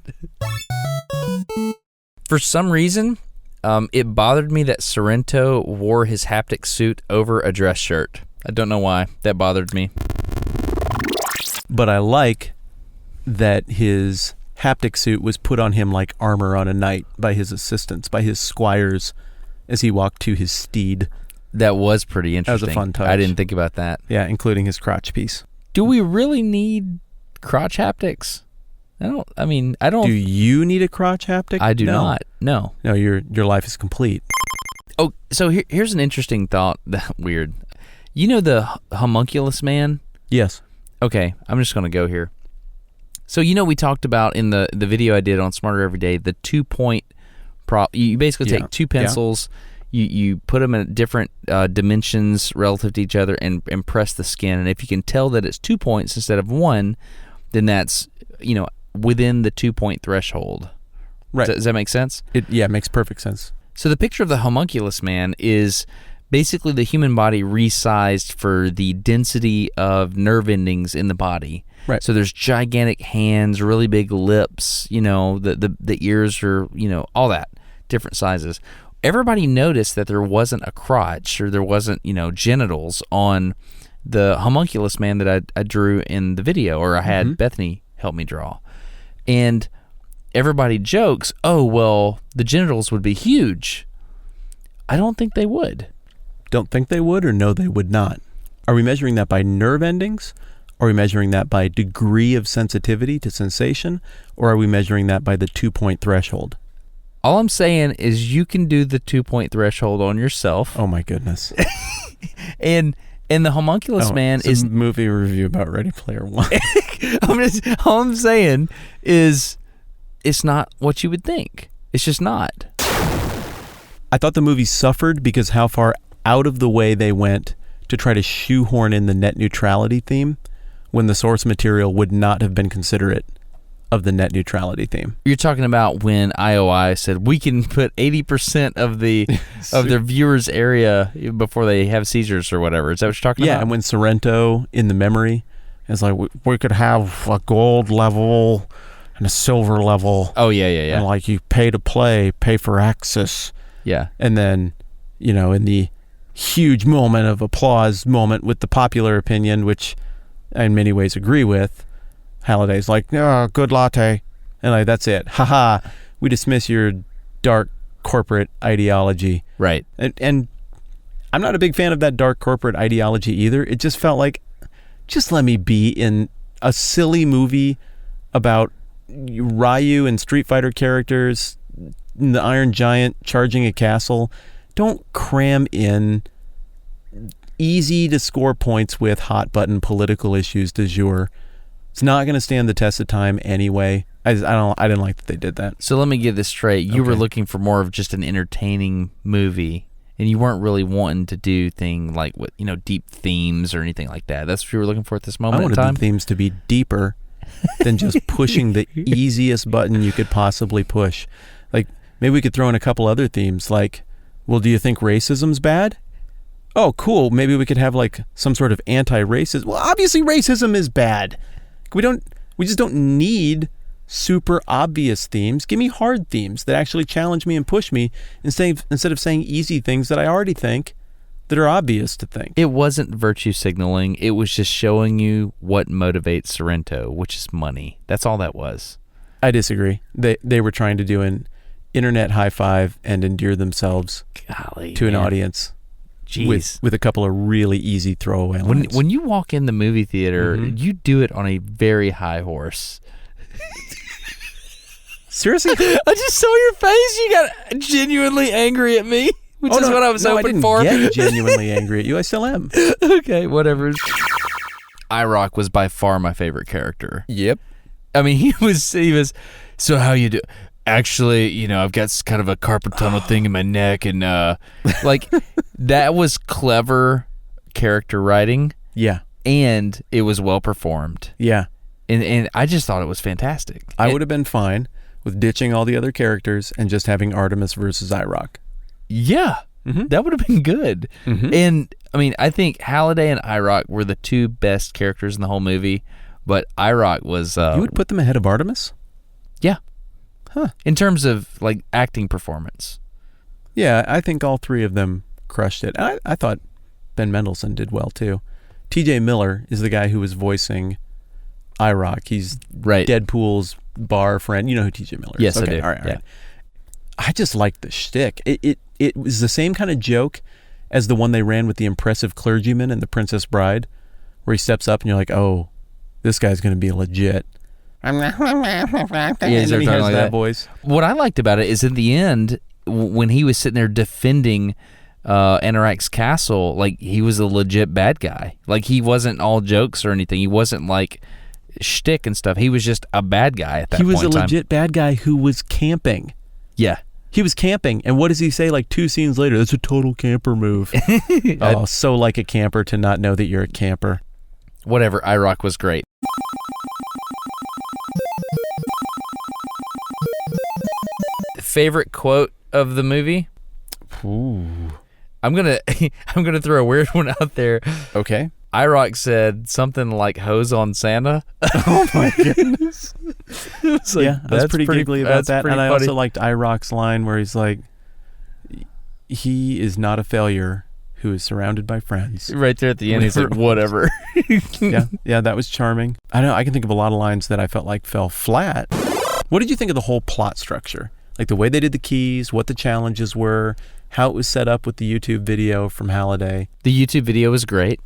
For some reason, it bothered me that Sorrento wore his haptic suit over a dress shirt. I don't know why. That bothered me. But I like that his haptic suit was put on him like armor on a knight by his assistants, by his squires, as he walked to his steed. That was pretty interesting. That was a fun touch. I didn't think about that. Yeah, including his crotch piece. Do we really need crotch haptics? I don't. Do you need a crotch haptic? I do not. No. No, your life is complete. Oh, so here's an interesting thought. Weird. You know the homunculus man? Yes. Okay, I'm just going to go here. So we talked about in the video I did on Smarter Every Day, the 2-point prop. You basically take two pencils, you put them in different dimensions relative to each other and press the skin. And if you can tell that it's 2 points instead of 1, then that's, within the 2-point threshold. Right. Does that make sense? It makes perfect sense. So the picture of the homunculus man is basically the human body resized for the density of nerve endings in the body. Right. So there's gigantic hands, really big lips, the ears are, all that, different sizes. Everybody noticed that there wasn't a crotch or there wasn't, genitals on the homunculus man that I drew in the video, or I had Bethany help me draw. And everybody jokes, oh, well, the genitals would be huge. I don't think they would. Don't think they would, or no, they would not? Are we measuring that by nerve endings? Are we measuring that by degree of sensitivity to sensation? Or are we measuring that by the 2-point threshold? All I'm saying is you can do the 2-point threshold on yourself. Oh, my goodness. and the homunculus man is a movie review about Ready Player One. All I'm saying is it's not what you would think. It's just not. I thought the movie suffered because how far out of the way they went to try to shoehorn in the net neutrality theme when the source material would not have been considerate of the net neutrality theme. You're talking about when IOI said we can put 80% of their viewers' area before they have seizures or whatever. Is that what you're talking about? Yeah, and when Sorrento in the memory is like, we could have a gold level and a silver level. Oh, yeah. And like you pay to play, pay for access. Yeah. And then, in the huge moment of applause moment with the popular opinion, which I in many ways agree with, Halliday's like, oh, good latte. And like, that's it. Haha. We dismiss your dark corporate ideology. Right. And I'm not a big fan of that dark corporate ideology either. It just felt like, just let me be in a silly movie about Ryu and Street Fighter characters, the Iron Giant charging a castle. Don't cram in easy to score points with hot button political issues du jour. It's not going to stand the test of time anyway. I didn't like that they did that. So let me get this straight. You were looking for more of just an entertaining movie, and you weren't really wanting to do things like deep themes or anything like that. That's what you were looking for at this moment in time? I wanted the themes to be deeper than just pushing the easiest button you could possibly push. Like, maybe we could throw in a couple other themes, like, well, do you think racism's bad? Oh, cool. Maybe we could have like some sort of anti-racism. Well, obviously racism is bad. We just don't need super obvious themes. Give me hard themes that actually challenge me and push me instead of saying easy things that I already think that are obvious to think. It wasn't virtue signaling. It was just showing you what motivates Sorrento, which is money. That's all that was. I disagree. They were trying to do an internet high five and endear themselves to an audience. Jeez. With a couple of really easy throwaway lines. When you walk in the movie theater, you do it on a very high horse. Seriously? I just saw your face. You got genuinely angry at me. which is what I was hoping for. I didn't get genuinely angry at you. I still am. Okay, whatever. IROC was by far my favorite character. Yep. I mean, he was. So how you do? Actually, you know, I've got kind of a carpal tunnel thing in my neck, and like that was clever character writing. Yeah. And it was well performed. Yeah. And I just thought it was fantastic. I would have been fine with ditching all the other characters and just having Artemis versus IROC. Yeah. Mm-hmm. That would have been good. Mm-hmm. And I mean, I think Halliday and IROC were the two best characters in the whole movie, but IROC was... you would put them ahead of Artemis? Yeah. Huh. In terms of like acting performance. Yeah, I think all three of them crushed it. I thought Ben Mendelsohn did well too. TJ Miller is the guy who was voicing IROC. He's Deadpool's bar friend. You know who TJ Miller is? Yes, okay, I do. All right. I just liked the shtick. It was the same kind of joke as the one they ran with the impressive clergyman and the Princess Bride, where he steps up and you're like, oh, this guy's going to be legit. And then he has that voice. What I liked about it is in the end, when he was sitting there defending Anorak's castle, like he was a legit bad guy. Like he wasn't all jokes or anything. He wasn't like shtick and stuff. He was just a bad guy at that point in time. He was a legit bad guy who was camping. Yeah. He was camping, and what does he say like 2 scenes later? That's a total camper move. Oh, so like a camper to not know that you're a camper. Whatever, IROC was great. Favorite quote of the movie? Ooh. I'm gonna throw a weird one out there. Okay. IROC said something like "hose on Santa." Oh my goodness! Like, yeah, I was pretty giggly about that, and I funny. also liked IROC's line where he's like, "He is not a failure who is surrounded by friends." Right there at the end, he's like, "Whatever." yeah, that was charming. I know I can think of a lot of lines that I felt like fell flat. What did you think of the whole plot structure? Like the way they did the keys, what the challenges were, how it was set up with the YouTube video from Halliday. The YouTube video was great.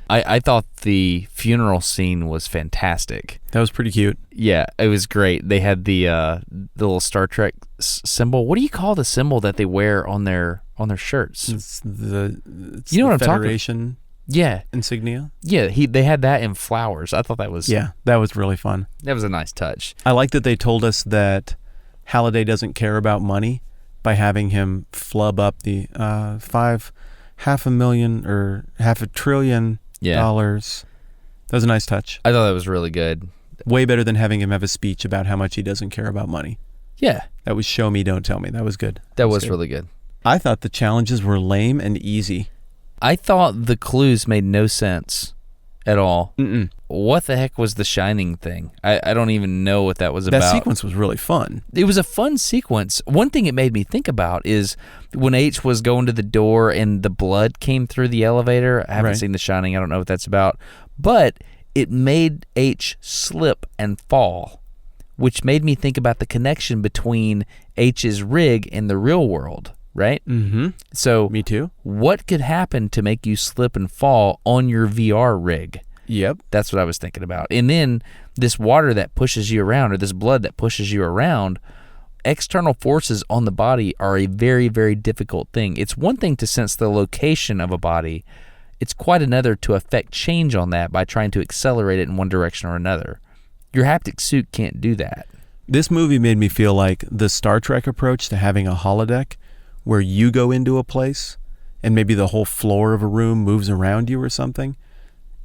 I thought the funeral scene was fantastic. That was pretty cute. Yeah, it was great. They had the little Star Trek symbol. What do you call the symbol that they wear on their shirts? It's you know what I'm Federation talking? Yeah, insignia. Yeah, they had that in flowers. I thought that was that was really fun. That was a nice touch. I like that they told us that Halliday doesn't care about money by having him flub up the $500 million or $500 billion. Dollars. That was a nice touch. I thought that was really good. Way better than having him have a speech about how much he doesn't care about money. Yeah. That was show me, don't tell me. That was good. That was really good. I thought the challenges were lame and easy. I thought the clues made no sense at all. Mm-mm. What the heck was the shining thing? I don't even know what that was about. That sequence was really fun. It was a fun sequence. One thing it made me think about is when H was going to the door and the blood came through the elevator. I haven't seen The Shining. I don't know what that's about. But it made H slip and fall, which made me think about the connection between H's rig and the real world, right? Mm-hmm. So, me too. What could happen to make you slip and fall on your VR rig? Yep. That's what I was thinking about. And then this water that pushes you around, or this blood that pushes you around, external forces on the body are a very, very difficult thing. It's one thing to sense the location of a body. It's quite another to affect change on that by trying to accelerate it in one direction or another. Your haptic suit can't do that. This movie made me feel like the Star Trek approach to having a holodeck where you go into a place and maybe the whole floor of a room moves around you or something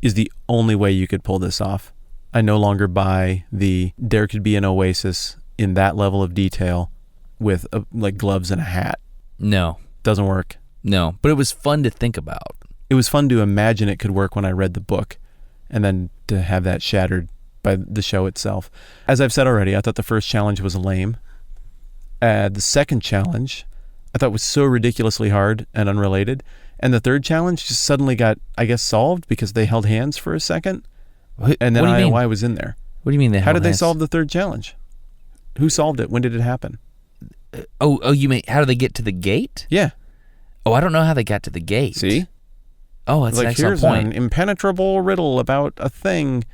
is the only way you could pull this off. I no longer buy there could be an Oasis in that level of detail with like gloves and a hat. No. Doesn't work. No, but it was fun to think about. It was fun to imagine it could work when I read the book, and then to have that shattered by the show itself. As I've said already, I thought the first challenge was lame. The second challenge I thought was so ridiculously hard and unrelated. And the third challenge just suddenly got, I guess, solved because they held hands for a second. And then I was in there. What do you mean How did they solve the third challenge? Who solved it? When did it happen? Oh, you mean, how did they get to the gate? Yeah. Oh, I don't know how they got to the gate. See? Oh, that's like, an excellent here's point. An impenetrable riddle about a thing.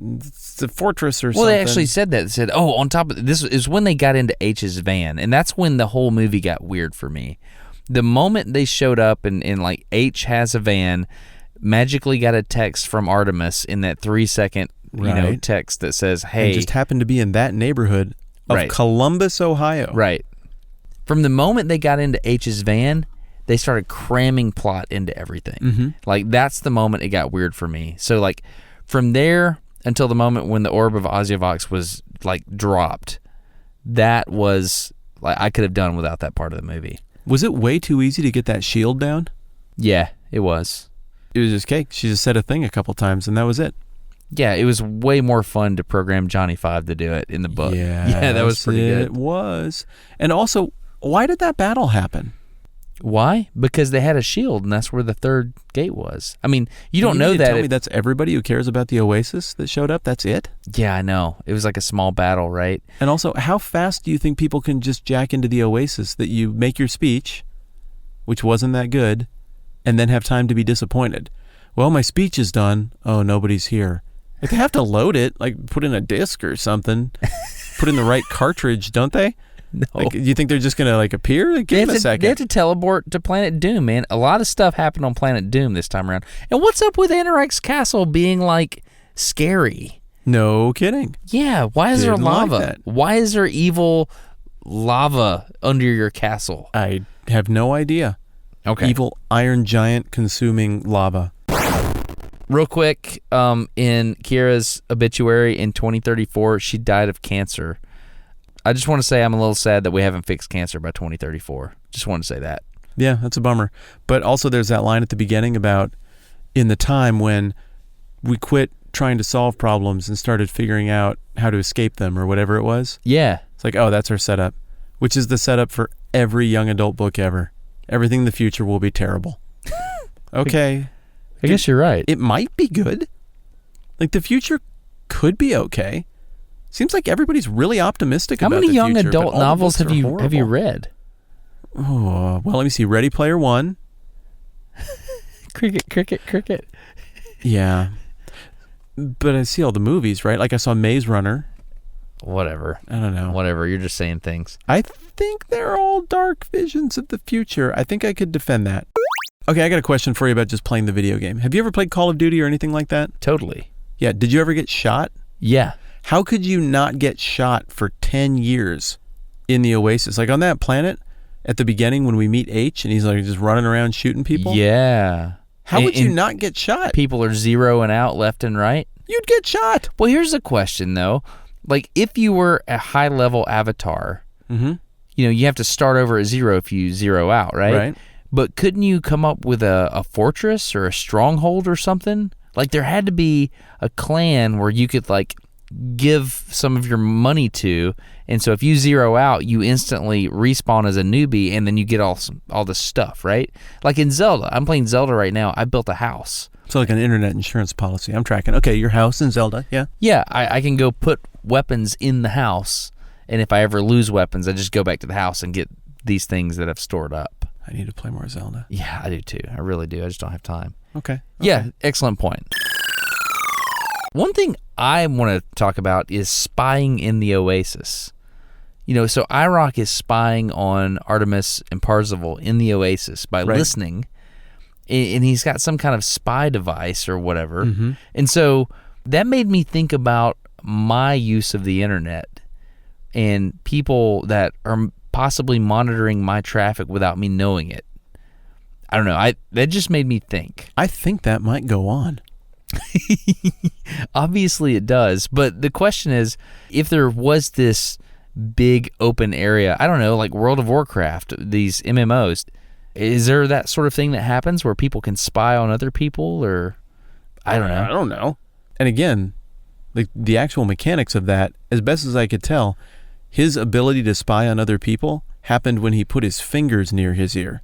It's a fortress or something. Well, they actually said that. They said, on top of this is when they got into H's van. And that's when the whole movie got weird for me. The moment they showed up and like H has a van, magically got a text from Artemis in that 3-second text that says, hey. And just happened to be in that neighborhood of Columbus, Ohio. Right. From the moment they got into H's van, they started cramming plot into everything. Mm-hmm. Like, that's the moment it got weird for me. So, like, from there until the moment when the Orb of Ozyvox was, like, dropped, that was, like, I could have done without that part of the movie. Was it way too easy to get that shield down? Yeah, it was. It was just cake. She just said a thing a couple times, and that was it. Yeah, it was way more fun to program Johnny Five to do it in the book. Yeah, that was pretty good. It was. And also, why did that battle happen? Why? Because they had a shield, and that's where the third gate was. I mean, you don't know that. Tell me that's everybody who cares about the Oasis that showed up? That's it? Yeah, I know. It was like a small battle, right? And also, how fast do you think people can just jack into the Oasis that you make your speech, which wasn't that good, and then have time to be disappointed? Well, my speech is done. Oh, nobody's here. Like, they have to load it, like put in a disc or something, put in the right cartridge, don't they? No. Like, you think they're just going to, like, appear? Like, give them a second. They have to teleport to Planet Doom, man. A lot of stuff happened on Planet Doom this time around. And what's up with Anorak's castle being, like, scary? No kidding. Yeah, why is there lava? Like that. Why is there evil lava under your castle? I have no idea. Okay. Evil iron giant consuming lava. Real quick, in Kira's obituary in 2034, she died of cancer. I just want to say I'm a little sad that we haven't fixed cancer by 2034. Just want to say that. Yeah, that's a bummer. But also there's that line at the beginning about in the time when we quit trying to solve problems and started figuring out how to escape them or whatever it was. Yeah. It's like, oh, that's our setup, which is the setup for every young adult book ever. Everything in the future will be terrible. Okay. I guess you're right. It might be good. Like, the future could be okay. Seems like everybody's really optimistic about the future. How many young adult novels have you read? Oh, well, let me see. Ready Player One. Cricket. Yeah. But I see all the movies, right? Like, I saw Maze Runner. Whatever. I don't know. Whatever. You're just saying things. I think they're all dark visions of the future. I think I could defend that. Okay, I got a question for you about just playing the video game. Have you ever played Call of Duty or anything like that? Totally. Yeah. Did you ever get shot? Yeah. How could you not get shot for 10 years in the Oasis? Like, on that planet at the beginning when we meet H and he's like just running around shooting people? Yeah. How would you not get shot? People are zeroing out left and right. You'd get shot. Well, here's a question, though. Like, if you were a high-level avatar, you have to start over at zero if you zero out, right? Right. But couldn't you come up with a fortress or a stronghold or something? Like, there had to be a clan where you could, like, give some of your money to, and so if you zero out, you instantly respawn as a newbie, and then you get all this stuff, right? Like in Zelda. I'm playing Zelda right now. I built a house. So like an internet insurance policy. I'm tracking. Okay, your house in Zelda, yeah? Yeah, I can go put weapons in the house, and if I ever lose weapons, I just go back to the house and get these things that I've stored up. I need to play more Zelda. Yeah, I do too. I really do. I just don't have time. Okay. Yeah, excellent point. One thing I want to talk about is spying in the Oasis. So IROC is spying on Artemis and Parzival in the Oasis by listening, and he's got some kind of spy device or whatever. Mm-hmm. And so that made me think about my use of the internet and people that are possibly monitoring my traffic without me knowing it. I don't know. That just made me think. I think that might go on. Obviously it does, but the question is, if there was this big open area, I don't know, like World of Warcraft, these MMOs, is there that sort of thing that happens where people can spy on other people, or I don't know. I don't know. And again, the actual mechanics of that, as best as I could tell, his ability to spy on other people happened when he put his fingers near his ear.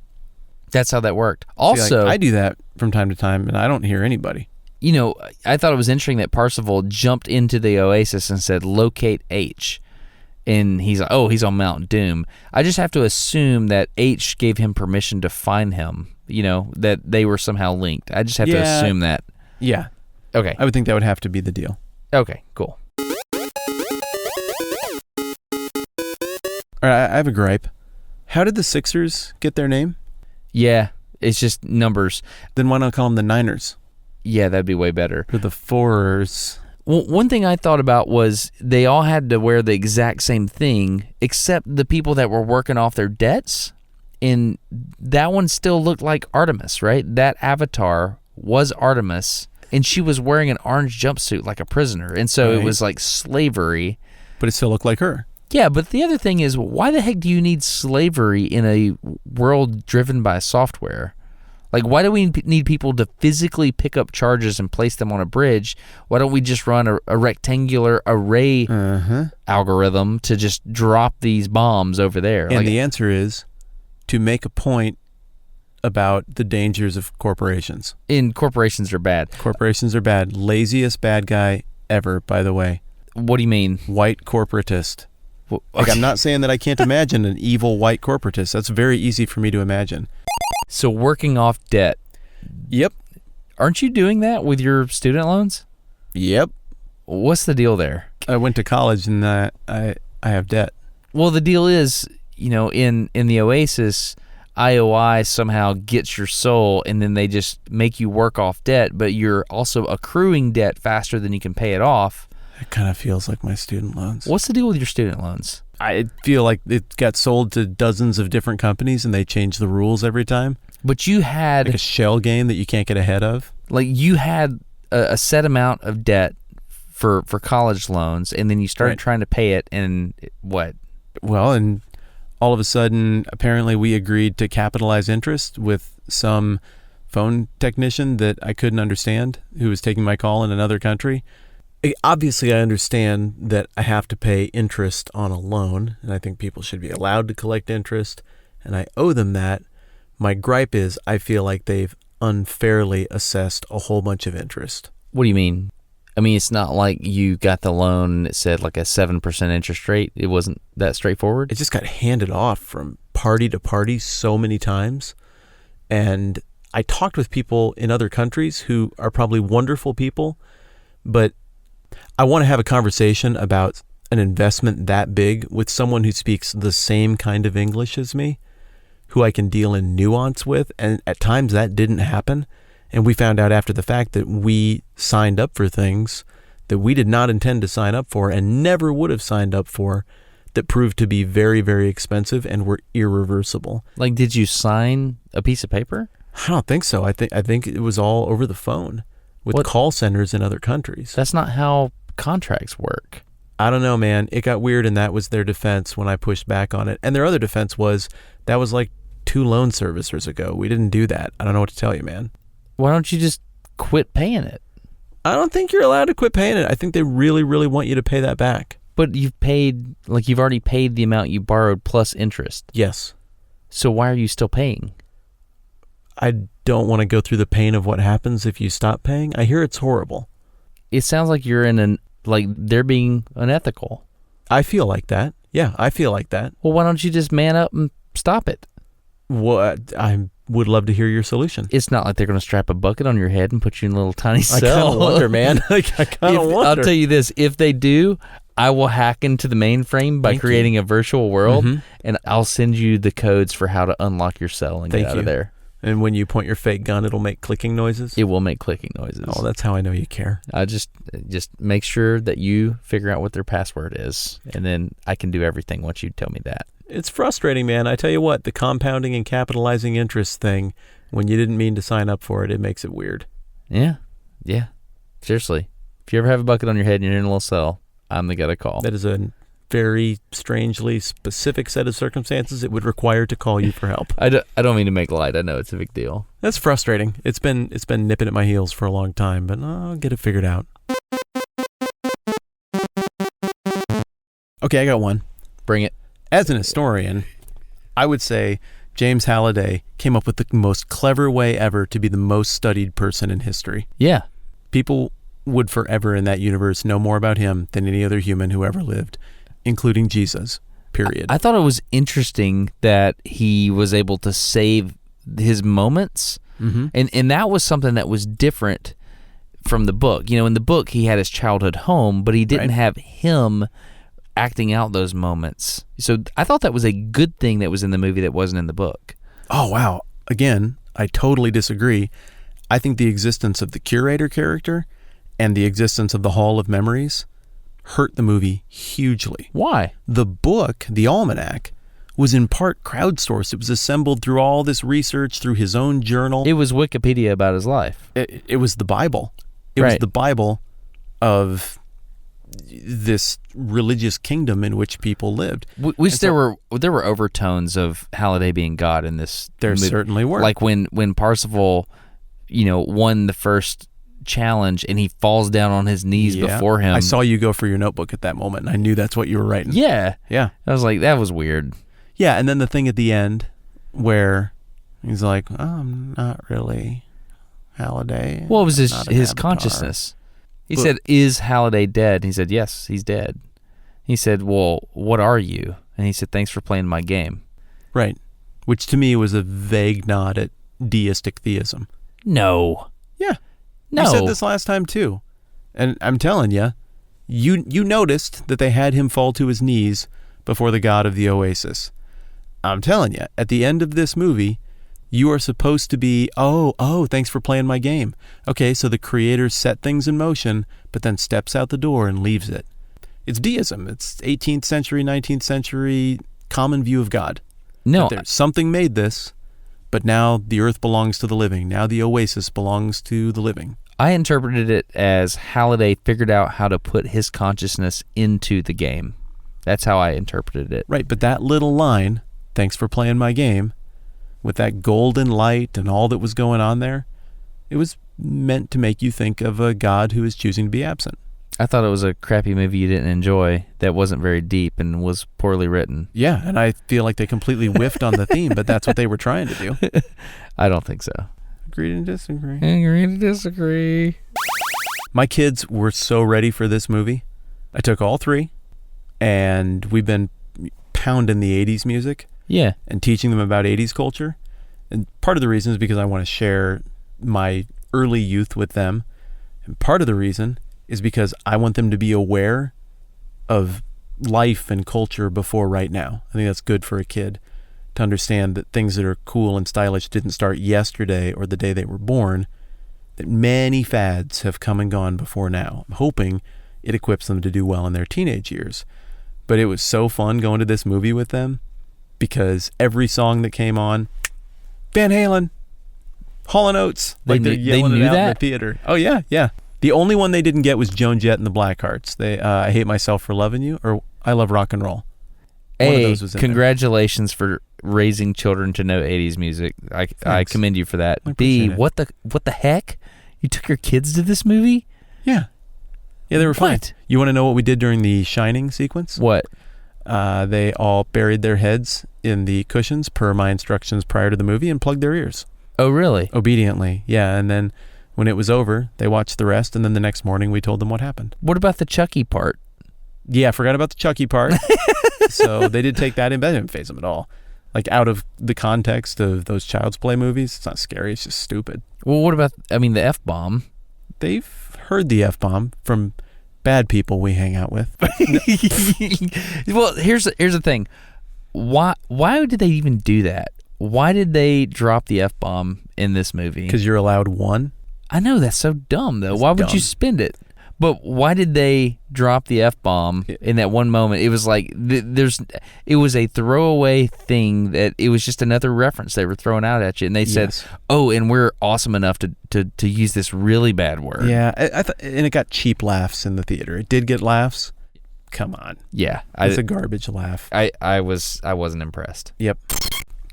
That's how that worked. Also, I do that from time to time, and I don't hear anybody. I thought it was interesting that Parzival jumped into the Oasis and said, locate H. And he's like, oh, he's on Mount Doom. I just have to assume that H gave him permission to find him, that they were somehow linked. I just have to assume that. Yeah. Okay. I would think that would have to be the deal. Okay, cool. All right, I have a gripe. How did the Sixers get their name? Yeah, it's just numbers. Then why not call them the Niners? Yeah, that'd be way better. Or the Fours. Well, one thing I thought about was they all had to wear the exact same thing, except the people that were working off their debts. And that one still looked like Artemis, right? That avatar was Artemis, and she was wearing an orange jumpsuit like a prisoner. And so it was like slavery. But it still looked like her. Yeah, but the other thing is, why the heck do you need slavery in a world driven by software? Like, why do we need people to physically pick up charges and place them on a bridge? Why don't we just run a rectangular array algorithm to just drop these bombs over there? And the answer is to make a point about the dangers of corporations. And corporations are bad. Corporations are bad. Laziest bad guy ever, by the way. What do you mean? White corporatist. Like, I'm not saying that I can't imagine an evil white corporatist. That's very easy for me to imagine. So working off debt. Yep. Aren't you doing that with your student loans? Yep. What's the deal there? I went to college and I have debt. Well, the deal is, in the Oasis, IOI somehow gets your soul, and then they just make you work off debt, but you're also accruing debt faster than you can pay it off. It kind of feels like my student loans. What's the deal with your student loans? I feel like it got sold to dozens of different companies and they change the rules every time. But you had like a shell game that you can't get ahead of. Like you had a set amount of debt for college loans, and then you started trying to pay it, and what? Well, and all of a sudden, apparently we agreed to capitalize interest with some phone technician that I couldn't understand who was taking my call in another country. Obviously, I understand that I have to pay interest on a loan, and I think people should be allowed to collect interest, and I owe them that. My gripe is I feel like they've unfairly assessed a whole bunch of interest. What do you mean? I mean, it's not like you got the loan and it said like a 7% interest rate. It wasn't that straightforward? It just got handed off from party to party so many times, and I talked with people in other countries who are probably wonderful people, but I want to have a conversation about an investment that big with someone who speaks the same kind of English as me, who I can deal in nuance with, and at times that didn't happen. And we found out after the fact that we signed up for things that we did not intend to sign up for and never would have signed up for, that proved to be very, very expensive and were irreversible. Like, did you sign a piece of paper? I don't think so. I think it was all over the phone with call centers in other countries. That's not how contracts work. I don't know, man. It got weird, and that was their defense when I pushed back on it. And their other defense was that was like 2 loan servicers ago. We didn't do that. I don't know what to tell you, man. Why don't you just quit paying it? I don't think you're allowed to quit paying it. I think they really, really want you to pay that back. But you've already paid the amount you borrowed plus interest. Yes. So why are you still paying? I don't want to go through the pain of what happens if you stop paying. I hear it's horrible. It sounds like you're they're being unethical. I feel like that. Yeah, I feel like that. Well, why don't you just man up and stop it? What? I would love to hear your solution. It's not like they're going to strap a bucket on your head and put you in a little tiny cell. I kind of wonder, man. I kind of wonder. I'll tell you this. If they do, I will hack into the mainframe by creating a virtual world, and I'll send you the codes for how to unlock your cell and get out of there. And when you point your fake gun, it'll make clicking noises? It will make clicking noises. Oh, that's how I know you care. I just make sure that you figure out what their password is, and then I can do everything once you tell me that. It's frustrating, man. I tell you what, the compounding and capitalizing interest thing, when you didn't mean to sign up for it, it makes it weird. Yeah. Yeah. Seriously. If you ever have a bucket on your head and you're in a little cell, I'm the guy to call. That is a very strangely specific set of circumstances it would require to call you for help. I don't mean to make light. I know it's a big deal. That's frustrating. It's been nipping at my heels for a long time, but I'll get it figured out. Okay, I got one. Bring it. As an historian, I would say James Halliday came up with the most clever way ever to be the most studied person in history. Yeah. People would forever in that universe know more about him than any other human who ever lived, including Jesus, period. I thought it was interesting that he was able to save his moments, and that was something that was different from the book. You know, in the book, he had his childhood home, but he didn't have him acting out those moments. So I thought that was a good thing that was in the movie that wasn't in the book. Oh, wow. again, I totally disagree. I think the existence of the curator character and the existence of the Hall of Memories hurt the movie hugely. Why? The book, the almanac, was in part crowdsourced. It was assembled through all this research, through his own journal. It was Wikipedia about his life. It was the Bible. It was the Bible of this religious kingdom in which people lived. Which there were overtones of Halliday being God in this. There movie. Certainly were. Like when Parsifal, won the first challenge and he falls down on his knees before him. I saw you go for your notebook at that moment, and I knew that's what you were writing. Yeah. Yeah. I was like, that was weird. Yeah, and then the thing at the end where he's like, oh, I'm not really Halliday. What was his avatar. consciousness? He said, is Halliday dead? And he said, yes, he's dead. He said, well, what are you? And he said, thanks for playing my game. Right. Which to me was a vague nod at deistic theism. No. Yeah. No. I said this last time too. And I'm telling you, you noticed that they had him fall to his knees before the god of the Oasis. I'm telling you, at the end of this movie, you are supposed to be, oh, thanks for playing my game. Okay, so the creator set things in motion, but then steps out the door and leaves it. It's deism. It's 18th century, 19th century common view of God. No. Something made this, but now the earth belongs to the living. Now the Oasis belongs to the living. I interpreted it as Halliday figured out how to put his consciousness into the game. That's how I interpreted it. Right, but that little line, thanks for playing my game, with that golden light and all that was going on there, it was meant to make you think of a God who is choosing to be absent. I thought it was a crappy movie you didn't enjoy that wasn't very deep and was poorly written. Yeah, and I feel like they completely whiffed on the theme, but that's what they were trying to do. I don't think so. Agree to disagree. Agree to disagree. My kids were so ready for this movie. I took all three, and we've been pounding the 80s music. Yeah. And teaching them about 80s culture. And part of the reason is because I want to share my early youth with them. And part of the reason is because I want them to be aware of life and culture before right now. I think that's good for a kid to understand that things that are cool and stylish didn't start yesterday or the day they were born, that many fads have come and gone before now. I'm hoping it equips them to do well in their teenage years. But it was so fun going to this movie with them, because every song that came on, Van Halen, Hall & Oates, they yelling knew it out that? in the theater. Oh yeah. The only one they didn't get was Joan Jett and the Blackhearts. They I Hate Myself for Loving You, or I Love Rock and Roll. One of those was in congratulations for raising children to know 80s music. I commend you for that. B, it. what the heck? You took your kids to this movie? Yeah, they were fine. What? You want to know what we did during the Shining sequence? What? They all buried their heads in the cushions per my instructions prior to the movie and plugged their ears. Oh, really? Obediently, yeah. And then when it was over, they watched the rest, and then the next morning we told them what happened. What about the Chucky part? Yeah, I forgot about the Chucky part. So they did take that in, but that didn't faze them at all. Like, out of the context of those Child's Play movies, it's not scary, it's just stupid. Well, what about, the F-bomb? They've heard the F-bomb from bad people we hang out with. Well, here's the thing. Why did they even do that? Why did they drop the F-bomb in this movie? Because you're allowed one. I know, that's so dumb, though. Why would you spend it? But why did they drop the F-bomb in that one moment? It was like, it was a throwaway thing that it was just another reference they were throwing out at you. And they said, oh, and we're awesome enough to use this really bad word. Yeah, and it got cheap laughs in the theater. It did get laughs. Come on. Yeah. It's a garbage laugh. I wasn't impressed. Yep.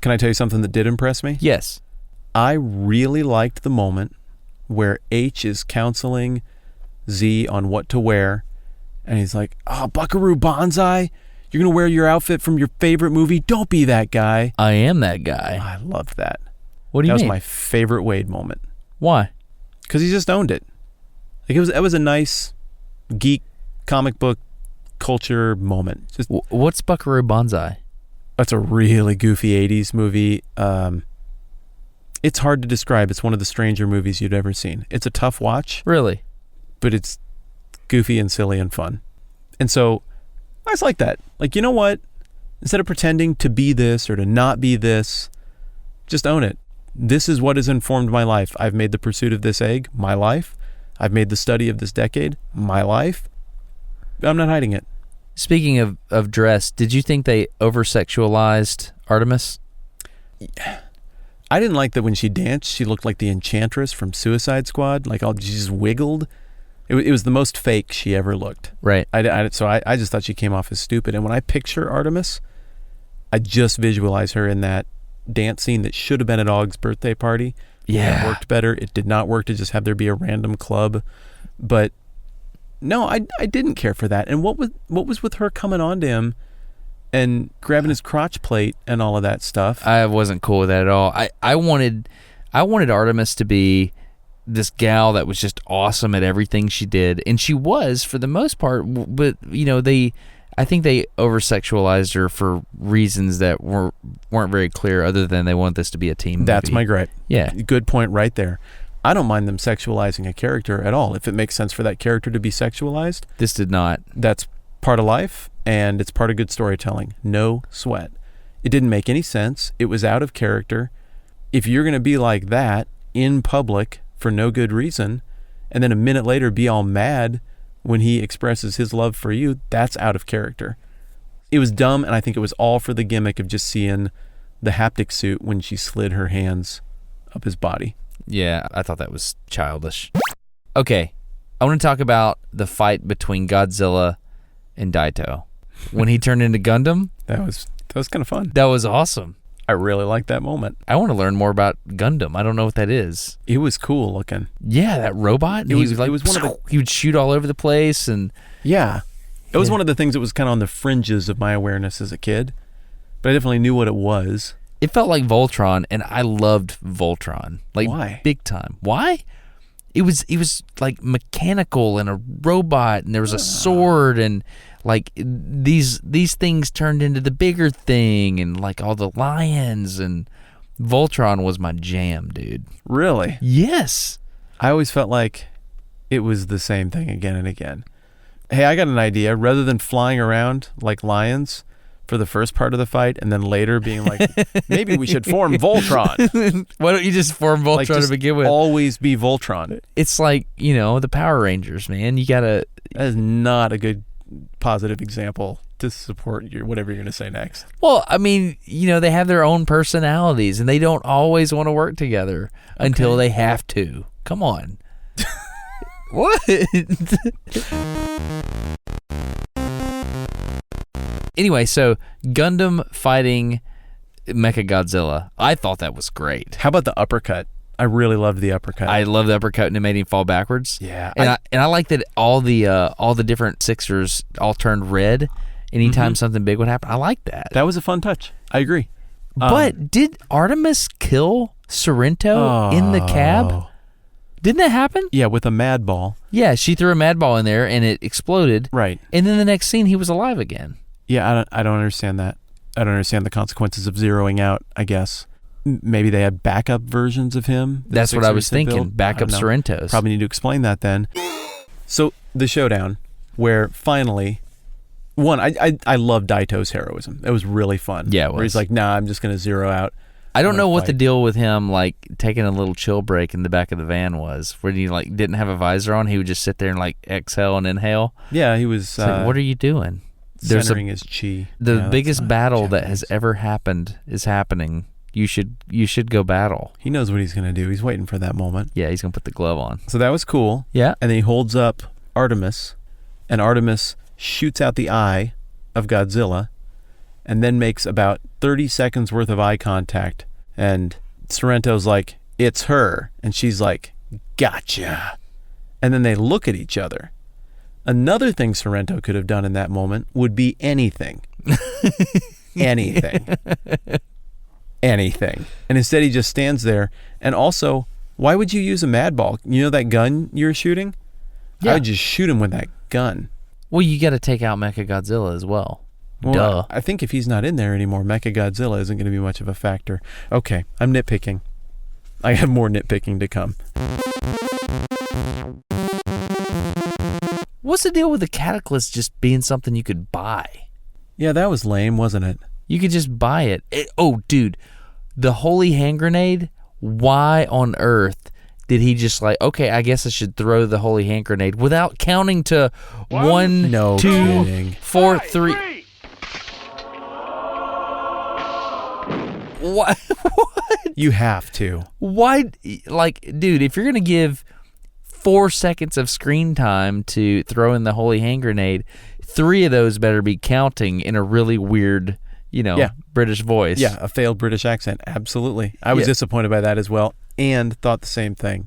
Can I tell you something that did impress me? Yes. I really liked the moment where H is counseling Z on what to wear, and he's like, oh, Buckaroo Banzai, you're gonna wear your outfit from your favorite movie? Don't be that guy. I am that guy. I loved that. What do you mean? That was my favorite Wade moment. Why? Because he just owned it. Like, it was a nice geek comic book culture moment. Just what's Buckaroo Banzai? That's a really goofy 80s movie. It's hard to describe. It's one of the stranger movies you'd ever seen. It's a tough watch. Really? But it's goofy and silly and fun. And so I just like that. Like, you know what? Instead of pretending to be this or to not be this, just own it. This is what has informed my life. I've made the pursuit of this egg my life. I've made the study of this decade my life. I'm not hiding it. Speaking of dress, did you think they over-sexualized Artemis? I didn't like that when she danced, she looked like the Enchantress from Suicide Squad. Like, she just wiggled. It was the most fake she ever looked. Right. So I just thought she came off as stupid. And when I picture Artemis, I just visualize her in that dance scene that should have been at Aug's birthday party. Yeah. It worked better. It did not work to just have there be a random club. But no, I didn't care for that. And what was with her coming on to him and grabbing his crotch plate and all of that stuff? I wasn't cool with that at all. I wanted Artemis to be this gal that was just awesome at everything she did, and she was for the most part. But I think they over-sexualized her for reasons that weren't very clear, other than they want this to be a team movie. That's my gripe. Yeah. Good point right there. I don't mind them sexualizing a character at all if it makes sense for that character to be sexualized. This did not. That's part of life, and it's part of good storytelling. No sweat. It didn't make any sense. It was out of character. If you're going to be like that in public for no good reason, and then a minute later be all mad when he expresses his love for you, that's out of character. It was dumb, and I think it was all for the gimmick of just seeing the haptic suit when she slid her hands up his body. Yeah, I thought that was childish. Okay, I want to talk about the fight between Godzilla and Daito. When he turned into Gundam, That was kind of fun. that was awesome. I really liked that moment. I want to learn more about Gundam. I don't know what that is. It was cool looking. Yeah, that robot. It was one of the. He would shoot all over the place, and Yeah. It was one of the things that was kind of on the fringes of my awareness as a kid, but I definitely knew what it was. it felt like Voltron, and I loved Voltron. Like, why? Big time. Why? It was like mechanical and a robot, and there was a sword, and like these things turned into the bigger thing, and like all the lions, and Voltron was my jam, dude. Really? Yes. I always felt like it was the same thing again and again. Hey, I got an idea. Rather than flying around like lions for the first part of the fight and then later being like, maybe we should form Voltron. Why don't you just form Voltron Like, just to begin with? always be Voltron. It's like, the Power Rangers, man. You gotta... That is not a good positive example to support whatever you're going to say next. Well, I mean, they have their own personalities, and they don't always want to work together until they have to. Come on. What? Anyway, so Gundam fighting MechaGodzilla. I thought that was great. How about the uppercut? I really loved the uppercut. I love the uppercut, and it made him fall backwards. Yeah. And I like that all the different Sixers all turned red anytime something big would happen. I like that. That was a fun touch. I agree. But did Artemis kill Sorrento in the cab? Didn't that happen? Yeah, with a mad ball. Yeah, she threw a mad ball in there, and it exploded. Right. And then the next scene, he was alive again. Yeah, I don't understand that. I don't understand the consequences of zeroing out, I guess. Maybe they had backup versions of him. That's what I was thinking. Backup Sorrentos. Probably need to explain that then. So the showdown, where finally, I love Daito's heroism. It was really fun. Yeah, it was. Where he's like, nah, I'm just going to zero out. I don't know what the deal with him, like, taking a little chill break in the back of the van was, where he, like, didn't have a visor on. He would just sit there and, like, exhale and inhale. Yeah, he was... like, what are you doing? Centering his chi. The biggest battle that has ever happened is happening. You should go battle. He knows what he's going to do. He's waiting for that moment. Yeah, he's going to put the glove on. So that was cool. Yeah. And then he holds up Artemis, and Artemis shoots out the eye of Godzilla, and then makes about 30 seconds worth of eye contact. And Sorrento's like, it's her. And she's like, gotcha. And then they look at each other. Another thing Sorrento could have done in that moment would be anything. Anything. Anything. And instead he just stands there. And also, why would you use a mad ball? You know that gun you're shooting? Yeah. I would just shoot him with that gun. Well, you got to take out MechaGodzilla as well. Duh. I think if he's not in there anymore, MechaGodzilla isn't going to be much of a factor. Okay, I'm nitpicking. I have more nitpicking to come. What's the deal with the Cataclysm just being something you could buy? Yeah, that was lame, wasn't it? You could just buy it. Oh, dude, the holy hand grenade why on earth did he just like, okay, I guess I should throw the holy hand grenade without counting to 1, No 2, kidding. 4, 3. What? You have to. Why? Like, dude, if you're going to give 4 seconds of screen time to throw in the holy hand grenade, 3 of those better be counting in a really weird, British voice. Yeah, a failed British accent. Absolutely. I was disappointed by that as well and thought the same thing.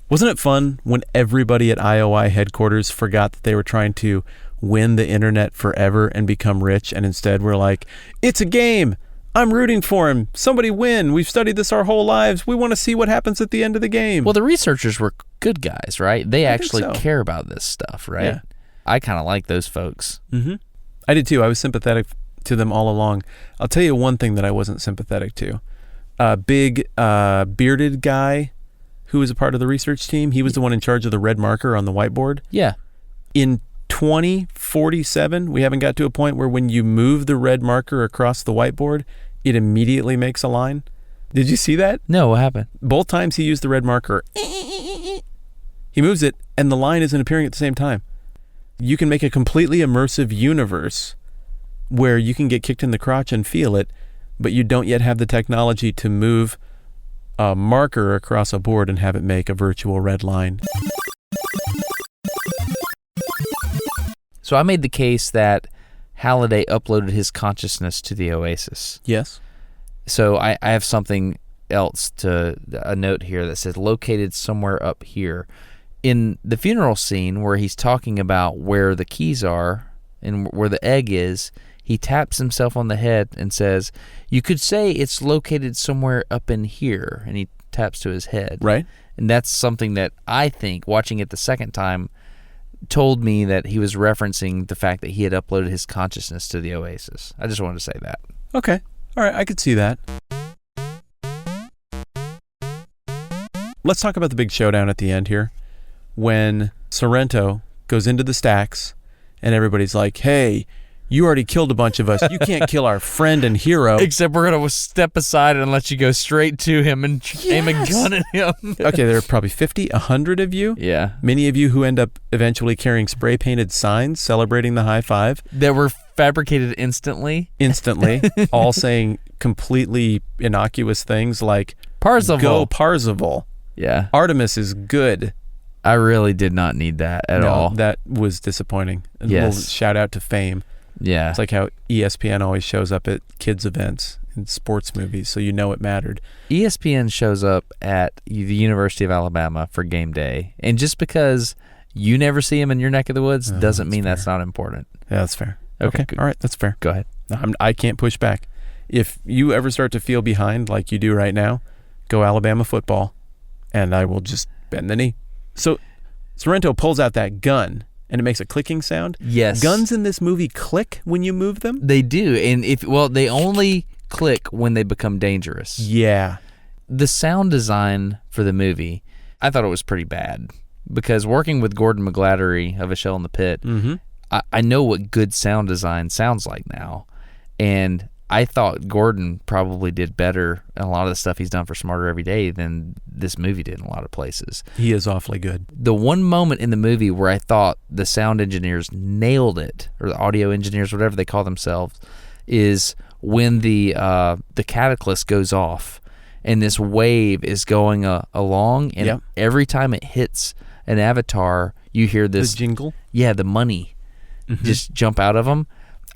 Wasn't it fun when everybody at IOI headquarters forgot that they were trying to win the internet forever and become rich, and instead we're like, it's a game. I'm rooting for him. Somebody win. We've studied this our whole lives. We want to see what happens at the end of the game. Well, the researchers were good guys, right? They actually so. care about this stuff, right? Yeah. I kind of like those folks. Mm-hmm. I did too. I was sympathetic to them all along. I'll tell you one thing that I wasn't sympathetic to. Big bearded guy who was a part of the research team. He was the one in charge of the red marker on the whiteboard. Yeah. In 2047, we haven't got to a point where when you move the red marker across the whiteboard, it immediately makes a line. Did you see that? No, what happened? Both times he used the red marker. He moves it, and the line isn't appearing at the same time. You can make a completely immersive universe where you can get kicked in the crotch and feel it, but you don't yet have the technology to move a marker across a board and have it make a virtual red line. So I made the case that Halliday uploaded his consciousness to the Oasis. Yes. So I have something else a note here that says located somewhere up here. In the funeral scene where he's talking about where the keys are and where the egg is, he taps himself on the head and says, you could say it's located somewhere up in here. And he taps to his head. Right. And that's something that I think, watching it the second time, told me that he was referencing the fact that he had uploaded his consciousness to the Oasis. I just wanted to say that. Okay. All right. I could see that. Let's talk about the big showdown at the end here. When Sorrento goes into the stacks and everybody's like, hey, you already killed a bunch of us. You can't kill our friend and hero. Except we're going to step aside and let you go straight to him and aim a gun at him. Okay, there are probably 50, 100 of you. Yeah. Many of you who end up eventually carrying spray-painted signs celebrating the high five. That were fabricated instantly. Instantly. All saying completely innocuous things like, Parzival. Go Parzival. Yeah. Artemis is good. I really did not need that at all. That was disappointing. A Yes. little shout out to Fame. Yeah. It's like how ESPN always shows up at kids' events in sports movies, so you know it mattered. ESPN shows up at the University of Alabama for game day. And just because you never see him in your neck of the woods doesn't mean that's not important. Yeah, that's fair. Okay. All right, that's fair. Go ahead. I can't push back. If you ever start to feel behind like you do right now, go Alabama football, and I will just bend the knee. So Sorrento pulls out that gun, and it makes a clicking sound. Yes. Guns in this movie click when you move them? They do. And they only click when they become dangerous. Yeah. The sound design for the movie, I thought it was pretty bad. Because working with Gordon McGladdery of A Shell in the Pit, I know what good sound design sounds like now. And I thought Gordon probably did better in a lot of the stuff he's done for Smarter Every Day than this movie did in a lot of places. He is awfully good. The one moment in the movie where I thought the sound engineers nailed it, or the audio engineers, whatever they call themselves, is when the cataclysm goes off and this wave is going along, and every time it hits an avatar, you hear this... The jingle? Yeah, the money just jump out of them.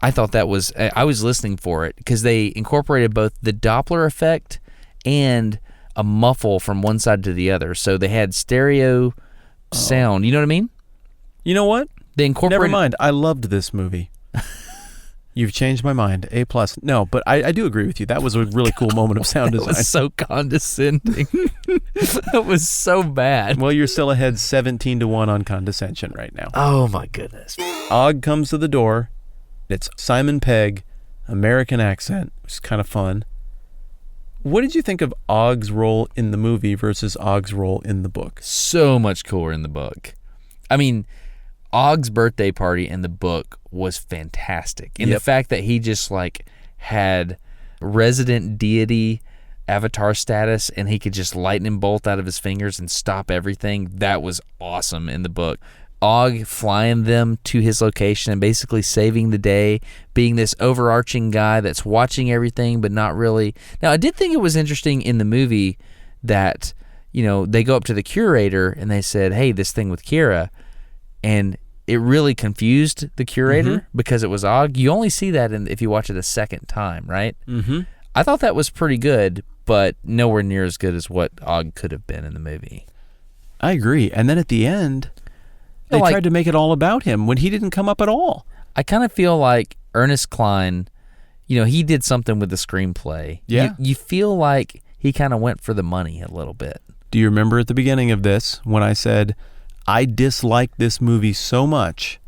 I thought that was... I was listening for it because they incorporated both the Doppler effect and a muffle from one side to the other. So they had stereo sound. You know what I mean? You know what? They incorporated... Never mind. I loved this movie. You've changed my mind. A+. No, but I do agree with you. That was a really cool moment of sound design. That was so condescending. That was so bad. Well, you're still ahead 17-1 on condescension right now. Oh, my goodness. Og comes to the door. It's Simon Pegg, American accent, which is kind of fun. What did you think of Og's role in the movie versus Og's role in the book? So much cooler in the book. I mean, Og's birthday party in the book was fantastic. And the fact that he just like had resident deity avatar status, and he could just lightning bolt out of his fingers and stop everything. That was awesome in the book. Og flying them to his location and basically saving the day, being this overarching guy that's watching everything but not really. Now, I did think it was interesting in the movie that, they go up to the curator and they said, hey, this thing with Kira, and it really confused the curator because it was Og. You only see that if you watch it a second time, right? Mm-hmm. I thought that was pretty good, but nowhere near as good as what Og could have been in the movie. I agree. And then at the end, they tried to make it all about him when he didn't come up at all. I kind of feel like Ernest Cline, he did something with the screenplay. Yeah. You feel like he kind of went for the money a little bit. Do you remember at the beginning of this when I said, I disliked this movie so much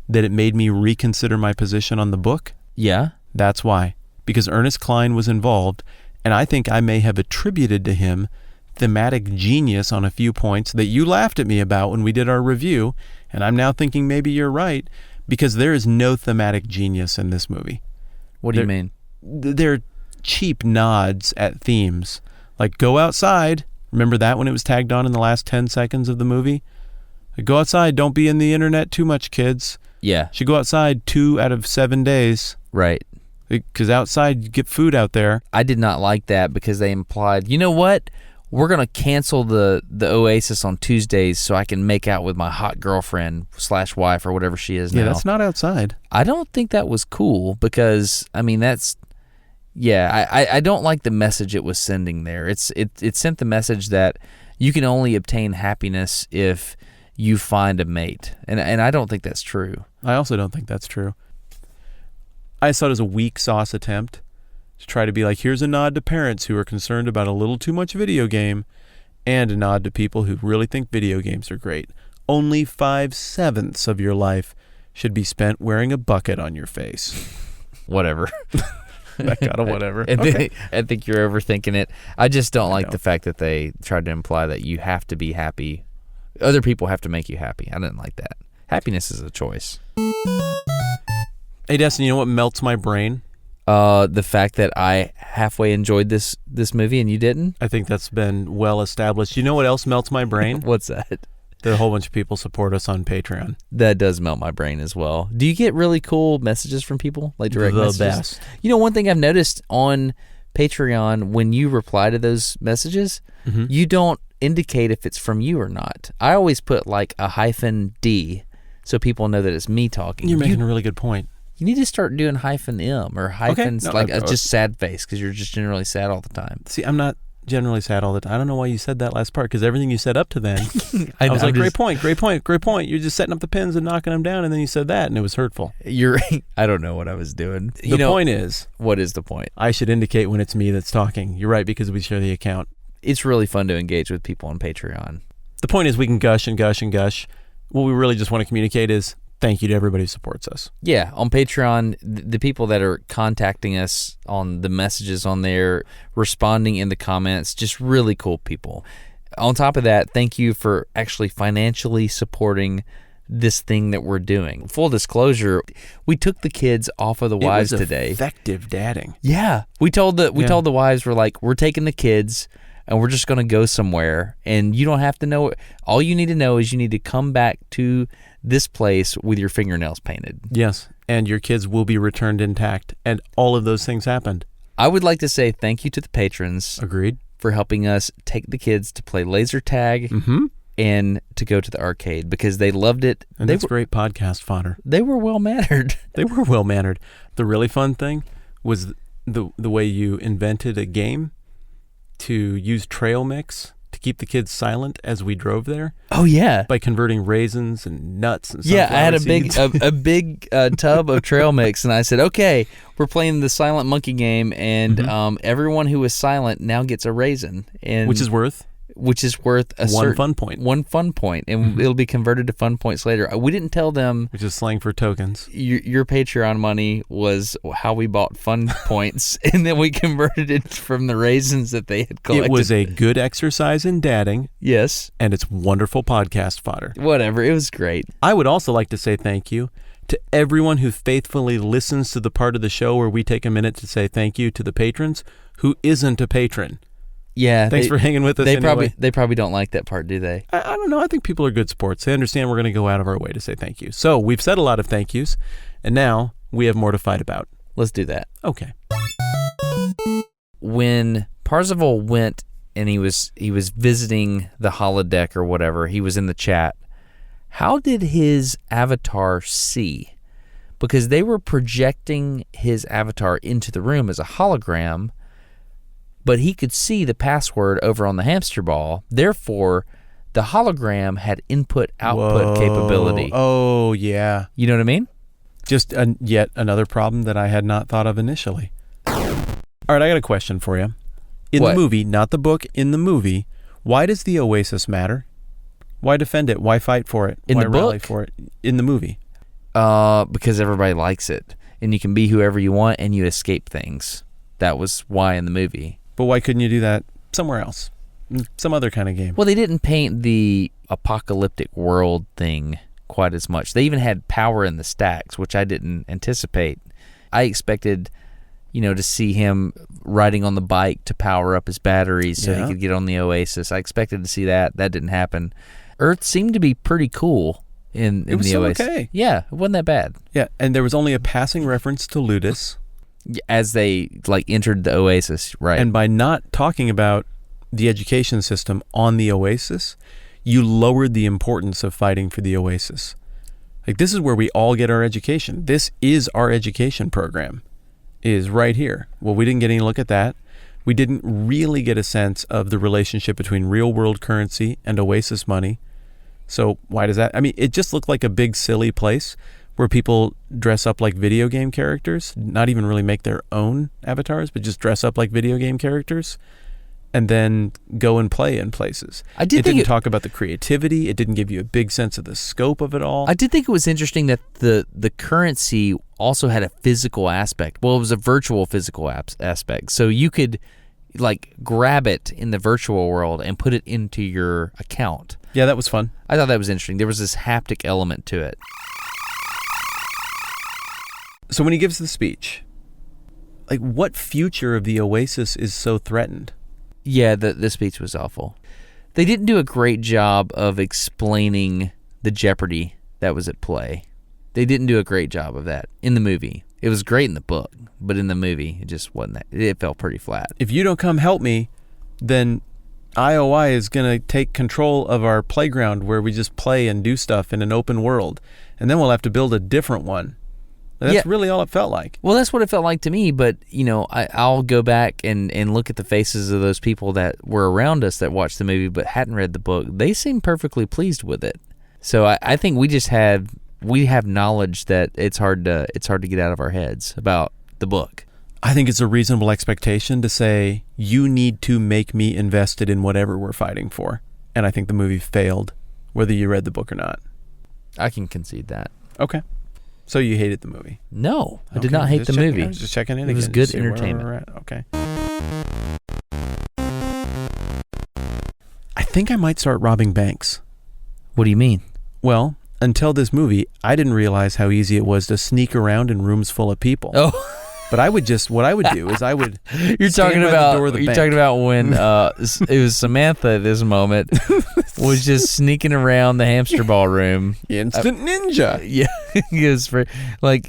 that it made me reconsider my position on the book? Yeah. That's why. Because Ernest Cline was involved, and I think I may have attributed to him thematic genius on a few points that you laughed at me about when we did our review, and I'm now thinking maybe you're right, because there is no thematic genius in this movie. What do you mean? They're cheap nods at themes. Like, go outside. Remember that when it was tagged on in the last 10 seconds of the movie? Like, go outside. Don't be in the internet too much, kids. Yeah. Should go outside 2 out of 7 days. Right. Because outside, you get food out there. I did not like that because they implied, you know what? We're going to cancel the Oasis on Tuesdays so I can make out with my hot girlfriend / wife or whatever she is now. Yeah, that's not outside. I don't think that was cool because, that's... Yeah, I don't like the message it was sending there. It sent the message that you can only obtain happiness if you find a mate. And I don't think that's true. I also don't think that's true. I saw it as a weak sauce attempt to try to be like, here's a nod to parents who are concerned about a little too much video game, and a nod to people who really think video games are great. Only 5/7 of your life should be spent wearing a bucket on your face. Whatever. That got a whatever. Okay. I think you're overthinking it. I just don't like the fact that they tried to imply that you have to be happy. Other people have to make you happy. I didn't like that. Happiness is a choice. Hey, Destin, you know what melts my brain? The fact that I halfway enjoyed this movie and you didn't? I think that's been well established. You know what else melts my brain? What's that? That a whole bunch of people support us on Patreon. That does melt my brain as well. Do you get really cool messages from people? Like direct messages? The best. One thing I've noticed on Patreon, when you reply to those messages, you don't indicate if it's from you or not. I always put like a -D so people know that it's me talking. You're making a really good point. You need to start doing -M or hyphens, just sad face, because you're just generally sad all the time. See, I'm not generally sad all the time. I don't know why you said that last part, because everything you said up to then, I was like, great point. You're just setting up the pins and knocking them down, and then you said that, and it was hurtful. I don't know what I was doing. The point is... What is the point? I should indicate when it's me that's talking. You're right, because we share the account. It's really fun to engage with people on Patreon. The point is we can gush and gush and gush. What we really just want to communicate is thank you to everybody who supports us. Yeah, on Patreon, the people that are contacting us on the messages on there, responding in the comments, just really cool people. On top of that, thank you for actually financially supporting this thing that we're doing. Full disclosure, we took the kids off of the wives today. Effective dadding. Yeah. We told the wives, we're taking the kids and we're just going to go somewhere, and you don't have to know. All you need to know is you need to come back to this place with your fingernails painted. Yes, and your kids will be returned intact, and all of those things happened. I would like to say thank you to the patrons. Agreed. For helping us take the kids to play laser tag and to go to the arcade, because they loved it. And that's great podcast fodder. They were well-mannered. They were well-mannered. The really fun thing was the way you invented a game to use trail mix to keep the kids silent as we drove there. Oh yeah, by converting raisins and nuts and sunflower I had seeds. a big tub of trail mix, and I said, okay, we're playing the silent monkey game, and everyone who is silent now gets a raisin, and which is worth one fun point, and it'll be converted to fun points later. We didn't tell them, which is slang for tokens. Your Patreon money was how we bought fun points, and then we converted it from the raisins that they had collected. It was a good exercise in dadding. Yes. And it's wonderful podcast fodder. Whatever, it was great. I would also like to say thank you to everyone who faithfully listens to the part of the show where we take a minute to say thank you to the patrons who isn't a patron. Yeah. Thanks for hanging with us anyway. They probably don't like that part, do they? I don't know. I think people are good sports. They understand we're going to go out of our way to say thank you. So we've said a lot of thank yous, and now we have more to fight about. Let's do that. Okay. When Parzival went and he was visiting the holodeck or whatever, he was in the chat. How did his avatar see? Because they were projecting his avatar into the room as a hologram, but he could see the password over on the hamster ball. Therefore, the hologram had input-output capability. Oh, yeah. You know what I mean? Just yet another problem that I had not thought of initially. All right, I got a question for you. In What? the movie, not the book, in the movie, why does the Oasis matter? Why defend it? Why fight for it? In Why the rally book? for it? In the movie. Because everybody likes it. And you can be whoever you want and you escape things. That was why in the movie. But why couldn't you do that somewhere else? Some other kind of game. Well, they didn't paint the apocalyptic world thing quite as much. They even had power in the stacks, which I didn't anticipate. I expected, to see him riding on the bike to power up his batteries so he could get on the Oasis. I expected to see that. That didn't happen. Earth seemed to be pretty cool in It was the still Oasis. okay. Yeah, it wasn't that bad. Yeah, and there was only a passing reference to Ludus. As they entered the Oasis, right? And by not talking about the education system on the Oasis, you lowered the importance of fighting for the Oasis. Like, this is where we all get our education. This is our education program, is right here. Well, we didn't get any look at that. We didn't really get a sense of the relationship between real world currency and Oasis money. So why does that? I mean, it just looked like a big silly place where people dress up like video game characters, not even really make their own avatars, but just dress up like video game characters and then go and play in places. I did It think didn't talk about the creativity. It didn't give you a big sense of the scope of it all. I did think it was interesting that the currency also had a physical aspect. Well, it was a virtual physical aspect. So you could grab it in the virtual world and put it into your account. Yeah, that was fun. I thought that was interesting. There was this haptic element to it. So when he gives the speech, what future of the Oasis is so threatened? Yeah, the speech was awful. They didn't do a great job of explaining the jeopardy that was at play. They didn't do a great job of that in the movie. It was great in the book, but in the movie, it just wasn't that. It felt pretty flat. If you don't come help me, then IOI is going to take control of our playground where we just play and do stuff in an open world. And then we'll have to build a different one. That's really all it felt like. Well, that's what it felt like to me, but, I'll go back and look at the faces of those people that were around us that watched the movie but hadn't read the book. They seemed perfectly pleased with it. So I think we have knowledge that it's hard to get out of our heads about the book. I think it's a reasonable expectation to say, you need to make me invested in whatever we're fighting for. And I think the movie failed, whether you read the book or not. I can concede that. Okay. So you hated the movie? No, I did Okay, not hate the movie. I was just checking in. It was again good to see where entertainment. we're at. Okay. I think I might start robbing banks. What do you mean? Well, until this movie, I didn't realize how easy it was to sneak around in rooms full of people. Oh. But what I would do is I would You're stand talking by the door of the bank. talking about when it was Samantha at this moment was just sneaking around the hamster ball room. Instant ninja. Yeah, he was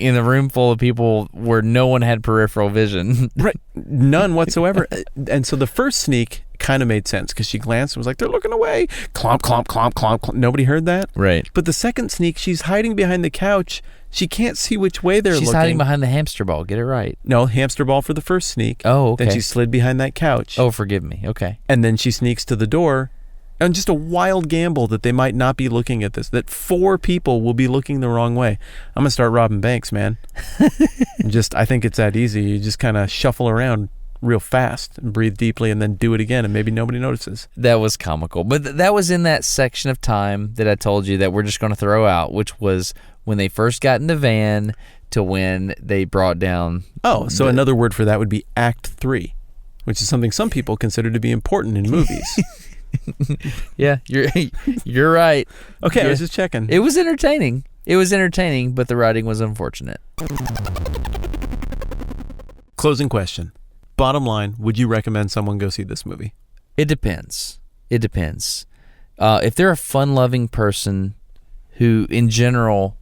in a room full of people where no one had peripheral vision. Right. None whatsoever. And so the first sneak kind of made sense because she glanced and was like, they're looking away. Clomp, clomp, clomp, clomp, clomp. Nobody heard that? Right. But the second sneak, she's hiding behind the couch. She can't see which way they're looking. She's hiding behind the hamster ball. Get it right. No, hamster ball for the first sneak. Oh, okay. Then she slid behind that couch. Oh, forgive me. Okay. And then she sneaks to the door. And just a wild gamble that they might not be looking at this, that 4 people will be looking the wrong way. I'm going to start robbing banks, man. I think it's that easy. You just kind of shuffle around real fast and breathe deeply and then do it again and maybe nobody notices. That was comical. But that was in that section of time that I told you that we're just going to throw out, which was when they first got in the van to when they brought down... Oh, so another word for that would be Act 3, which is something some people consider to be important in movies. Yeah, you're right. Okay, Yeah. I was just checking. It was entertaining. It was entertaining, but the writing was unfortunate. Closing question. Bottom line, would you recommend someone go see this movie? It depends. If they're a fun-loving person who, in general,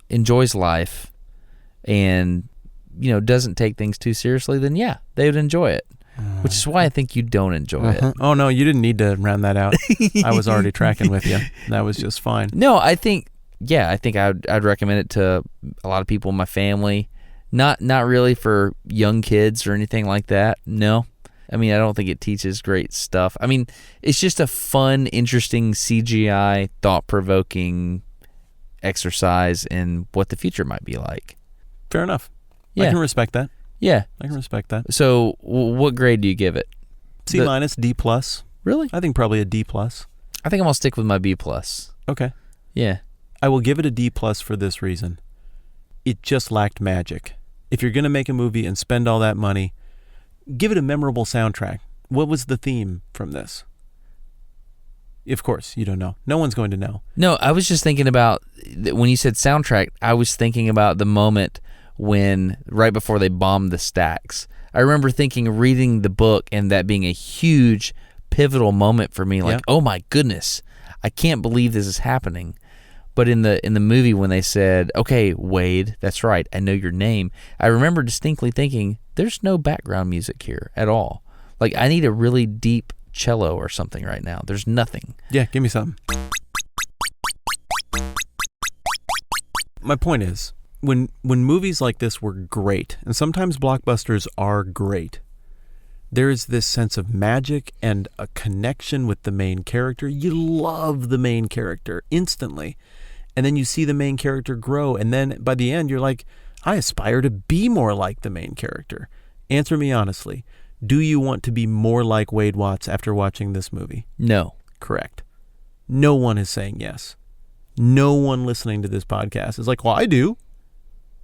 enjoys life and, doesn't take things too seriously, then yeah, they would enjoy it. Which is why I think you don't enjoy it. Oh, no, you didn't need to round that out. I was already tracking with you. That was just fine. No, I think I'd recommend it to a lot of people in my family. Not really for young kids or anything like that. No. I mean, I don't think it teaches great stuff. I mean, it's just a fun, interesting CGI, thought-provoking exercise in what the future might be like. Fair enough. Yeah. I can respect that. Yeah. I can respect that. So, what grade do you give it? C minus, D plus. Really? I think probably a D plus. I think I'm gonna stick with my B plus. Okay. Yeah. I will give it a D plus for this reason. It just lacked magic. If you're gonna make a movie and spend all that money, give it a memorable soundtrack. What was the theme from this? Of course, you don't know. No one's going to know. No, I was just thinking about, when you said soundtrack, I was thinking about the moment when, right before they bombed the stacks. I remember reading the book and that being a huge, pivotal moment for me. Like, oh my goodness, I can't believe this is happening. But in the movie, when they said, okay, Wade, that's right, I know your name, I remember distinctly thinking, there's no background music here at all. Like, I need a really deep cello or something right now. There's nothing. Yeah, give me something. My point is, when movies like this were great, and sometimes blockbusters are great, there is this sense of magic and a connection with the main character. You love the main character instantly. And then you see the main character grow, and then by the end, you're like, I aspire to be more like the main character. Answer me honestly. Do you want to be more like Wade Watts after watching this movie? No. Correct. No one is saying yes. No one listening to this podcast is like, well, I do.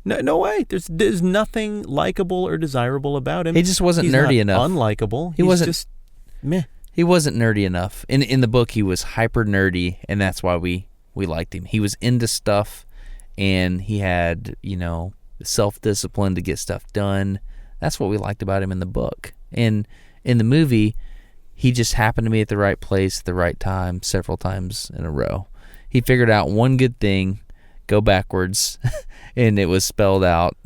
No way. There's nothing likable or desirable about him. He just wasn't He's nerdy not enough. Unlikable. He wasn't just meh. He wasn't nerdy enough. In the book, he was hyper nerdy, and that's why we liked him. He was into stuff, and he had, self-discipline to get stuff done. That's what we liked about him in the book. And in the movie, he just happened to be at the right place at the right time several times in a row. He figured out one good thing, go backwards, and it was spelled out,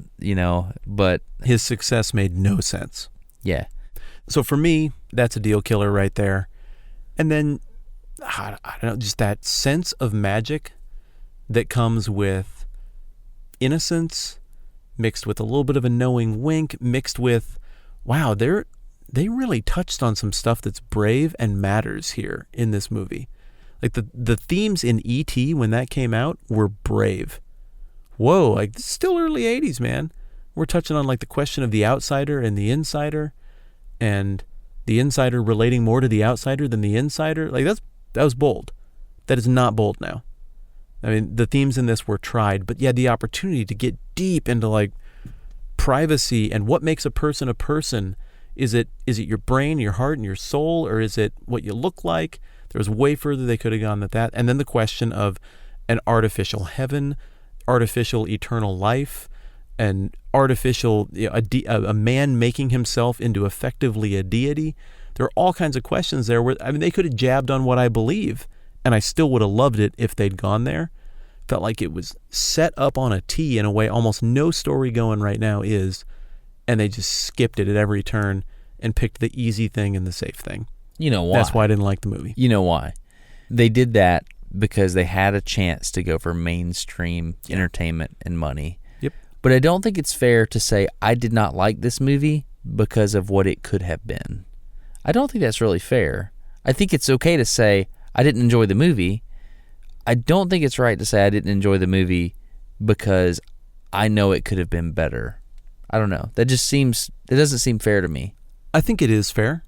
but his success made no sense. Yeah. So for me, that's a deal killer right there. And then, I don't know, just that sense of magic that comes with innocence, mixed with a little bit of a knowing wink, mixed with, wow, they really touched on some stuff that's brave and matters here in this movie. Like the themes in E.T. when that came out were brave. Whoa, like this is still early 80s, man. We're touching on like the question of the outsider and the insider, and the insider relating more to the outsider than the insider. Like that was bold. That is not bold now. I mean, the themes in this were tried, but you had the opportunity to get deep into like privacy and what makes a person a person. Is it your brain, your heart, and your soul, or is it what you look like? There was way further they could have gone than that. And then the question of an artificial heaven, artificial eternal life, and artificial, a man making himself into effectively a deity. There are all kinds of questions there where, they could have jabbed on what I believe, and I still would have loved it if they'd gone there. Felt like it was set up on a tee in a way almost no story going right now is, and they just skipped it at every turn and picked the easy thing and the safe thing. You know why? That's why I didn't like the movie. You know why? They did that because they had a chance to go for mainstream entertainment and money. Yep. But I don't think it's fair to say I did not like this movie because of what it could have been. I don't think that's really fair. I think it's okay to say I didn't enjoy the movie. I don't think it's right to say I didn't enjoy the movie because I know it could have been better. I don't know. It doesn't seem fair to me. I think it is fair.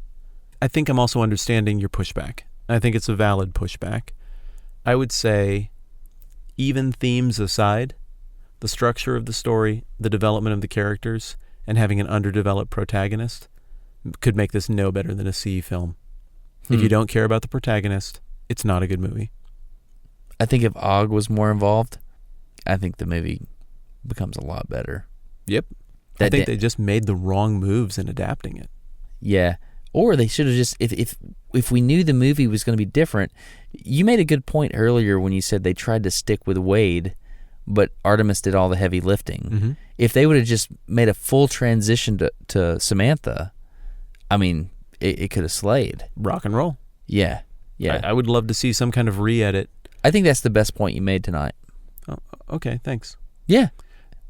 I think I'm also understanding your pushback. I think it's a valid pushback. I would say, even themes aside, the structure of the story, the development of the characters, and having an underdeveloped protagonist could make this no better than a C film. If you don't care about the protagonist, it's not a good movie. I think if Og was more involved, I think the movie becomes a lot better. Yep. I think they just made the wrong moves in adapting it. Yeah. Or they should have just, if we knew the movie was going to be different, you made a good point earlier when you said they tried to stick with Wade, but Artemis did all the heavy lifting. Mm-hmm. If they would have just made a full transition to Samantha, I mean, it could have slayed. Rock and roll. Yeah. Yeah. I would love to see some kind of re-edit. I think that's the best point you made tonight. Oh, okay, thanks. Yeah.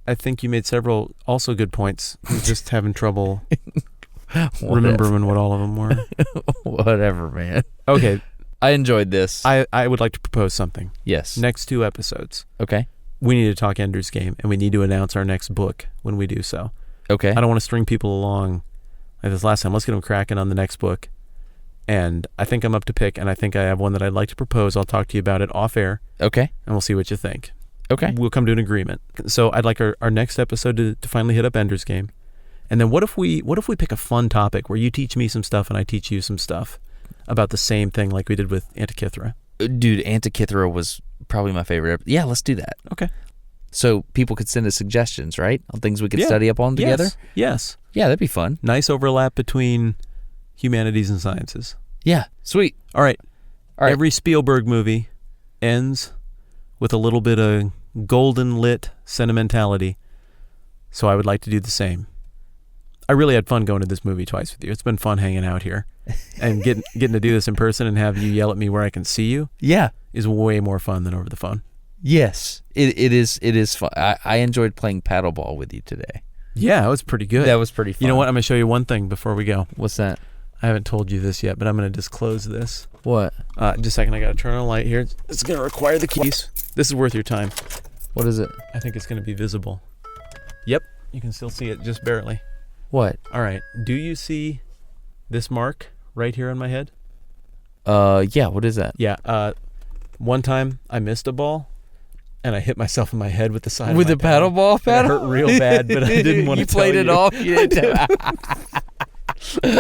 I think you made several also good points. I'm just having trouble remembering what all of them were. Whatever, man. Okay. I enjoyed this. I would like to propose something. Yes. Next 2 episodes, Okay. we need to talk Ender's Game, and we need to announce our next book when we do so. Okay. I don't want to string people along like this last time. Let's get them cracking on the next book. And I think I'm up to pick, and I think I have one that I'd like to propose. I'll talk to you about it off air, Okay. and we'll see what you think. Okay. We'll come to an agreement. So I'd like our next episode to finally hit up Ender's Game. And then what if we pick a fun topic where you teach me some stuff and I teach you some stuff about the same thing like we did with Antikythera? Dude, Antikythera was probably my favorite. Yeah, let's do that. Okay. So people could send us suggestions, right? On things we could study up on together? Yes. Yeah, that'd be fun. Nice overlap between humanities and sciences. Yeah. Sweet. All right. All right. Every Spielberg movie ends with a little bit of golden lit sentimentality. So I would like to do the same. I really had fun going to this movie twice with you. It's been fun hanging out here. And getting to do this in person and have you yell at me where I can see you Yeah. is way more fun than over the phone. Yes. It is fun. I enjoyed playing paddleball with you today. Yeah, that was pretty good. That was pretty fun. You know what? I'm going to show you one thing before we go. What's that? I haven't told you this yet, but I'm going to disclose this. What? Just a second. I got to turn on a light here. It's going to require the keys. This is worth your time. What is it? I think it's going to be visible. Yep. You can still see it just barely. What? All right. Do you see this mark right here on my head? Yeah, what is that? Yeah. One time I missed a ball and I hit myself in my head with the side With of the my paddle? And it hurt real bad, but I didn't want to tell you. You played it off? You didn't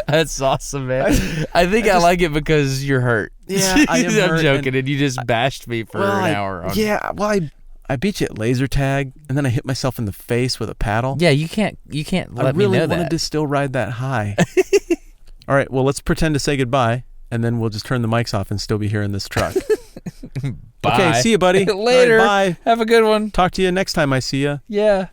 That's awesome, man. I think I like it because you're hurt. Yeah, I am hurt I'm joking, and you just bashed me for an hour. Yeah, well, I beat you at laser tag, and then I hit myself in the face with a paddle. Yeah, you can't let me know that. I really wanted to still ride that high. All right, well, let's pretend to say goodbye, and then we'll just turn the mics off and still be here in this truck. Bye. Okay, see you, buddy. Later. All right, bye. Have a good one. Talk to you next time I see you. Yeah.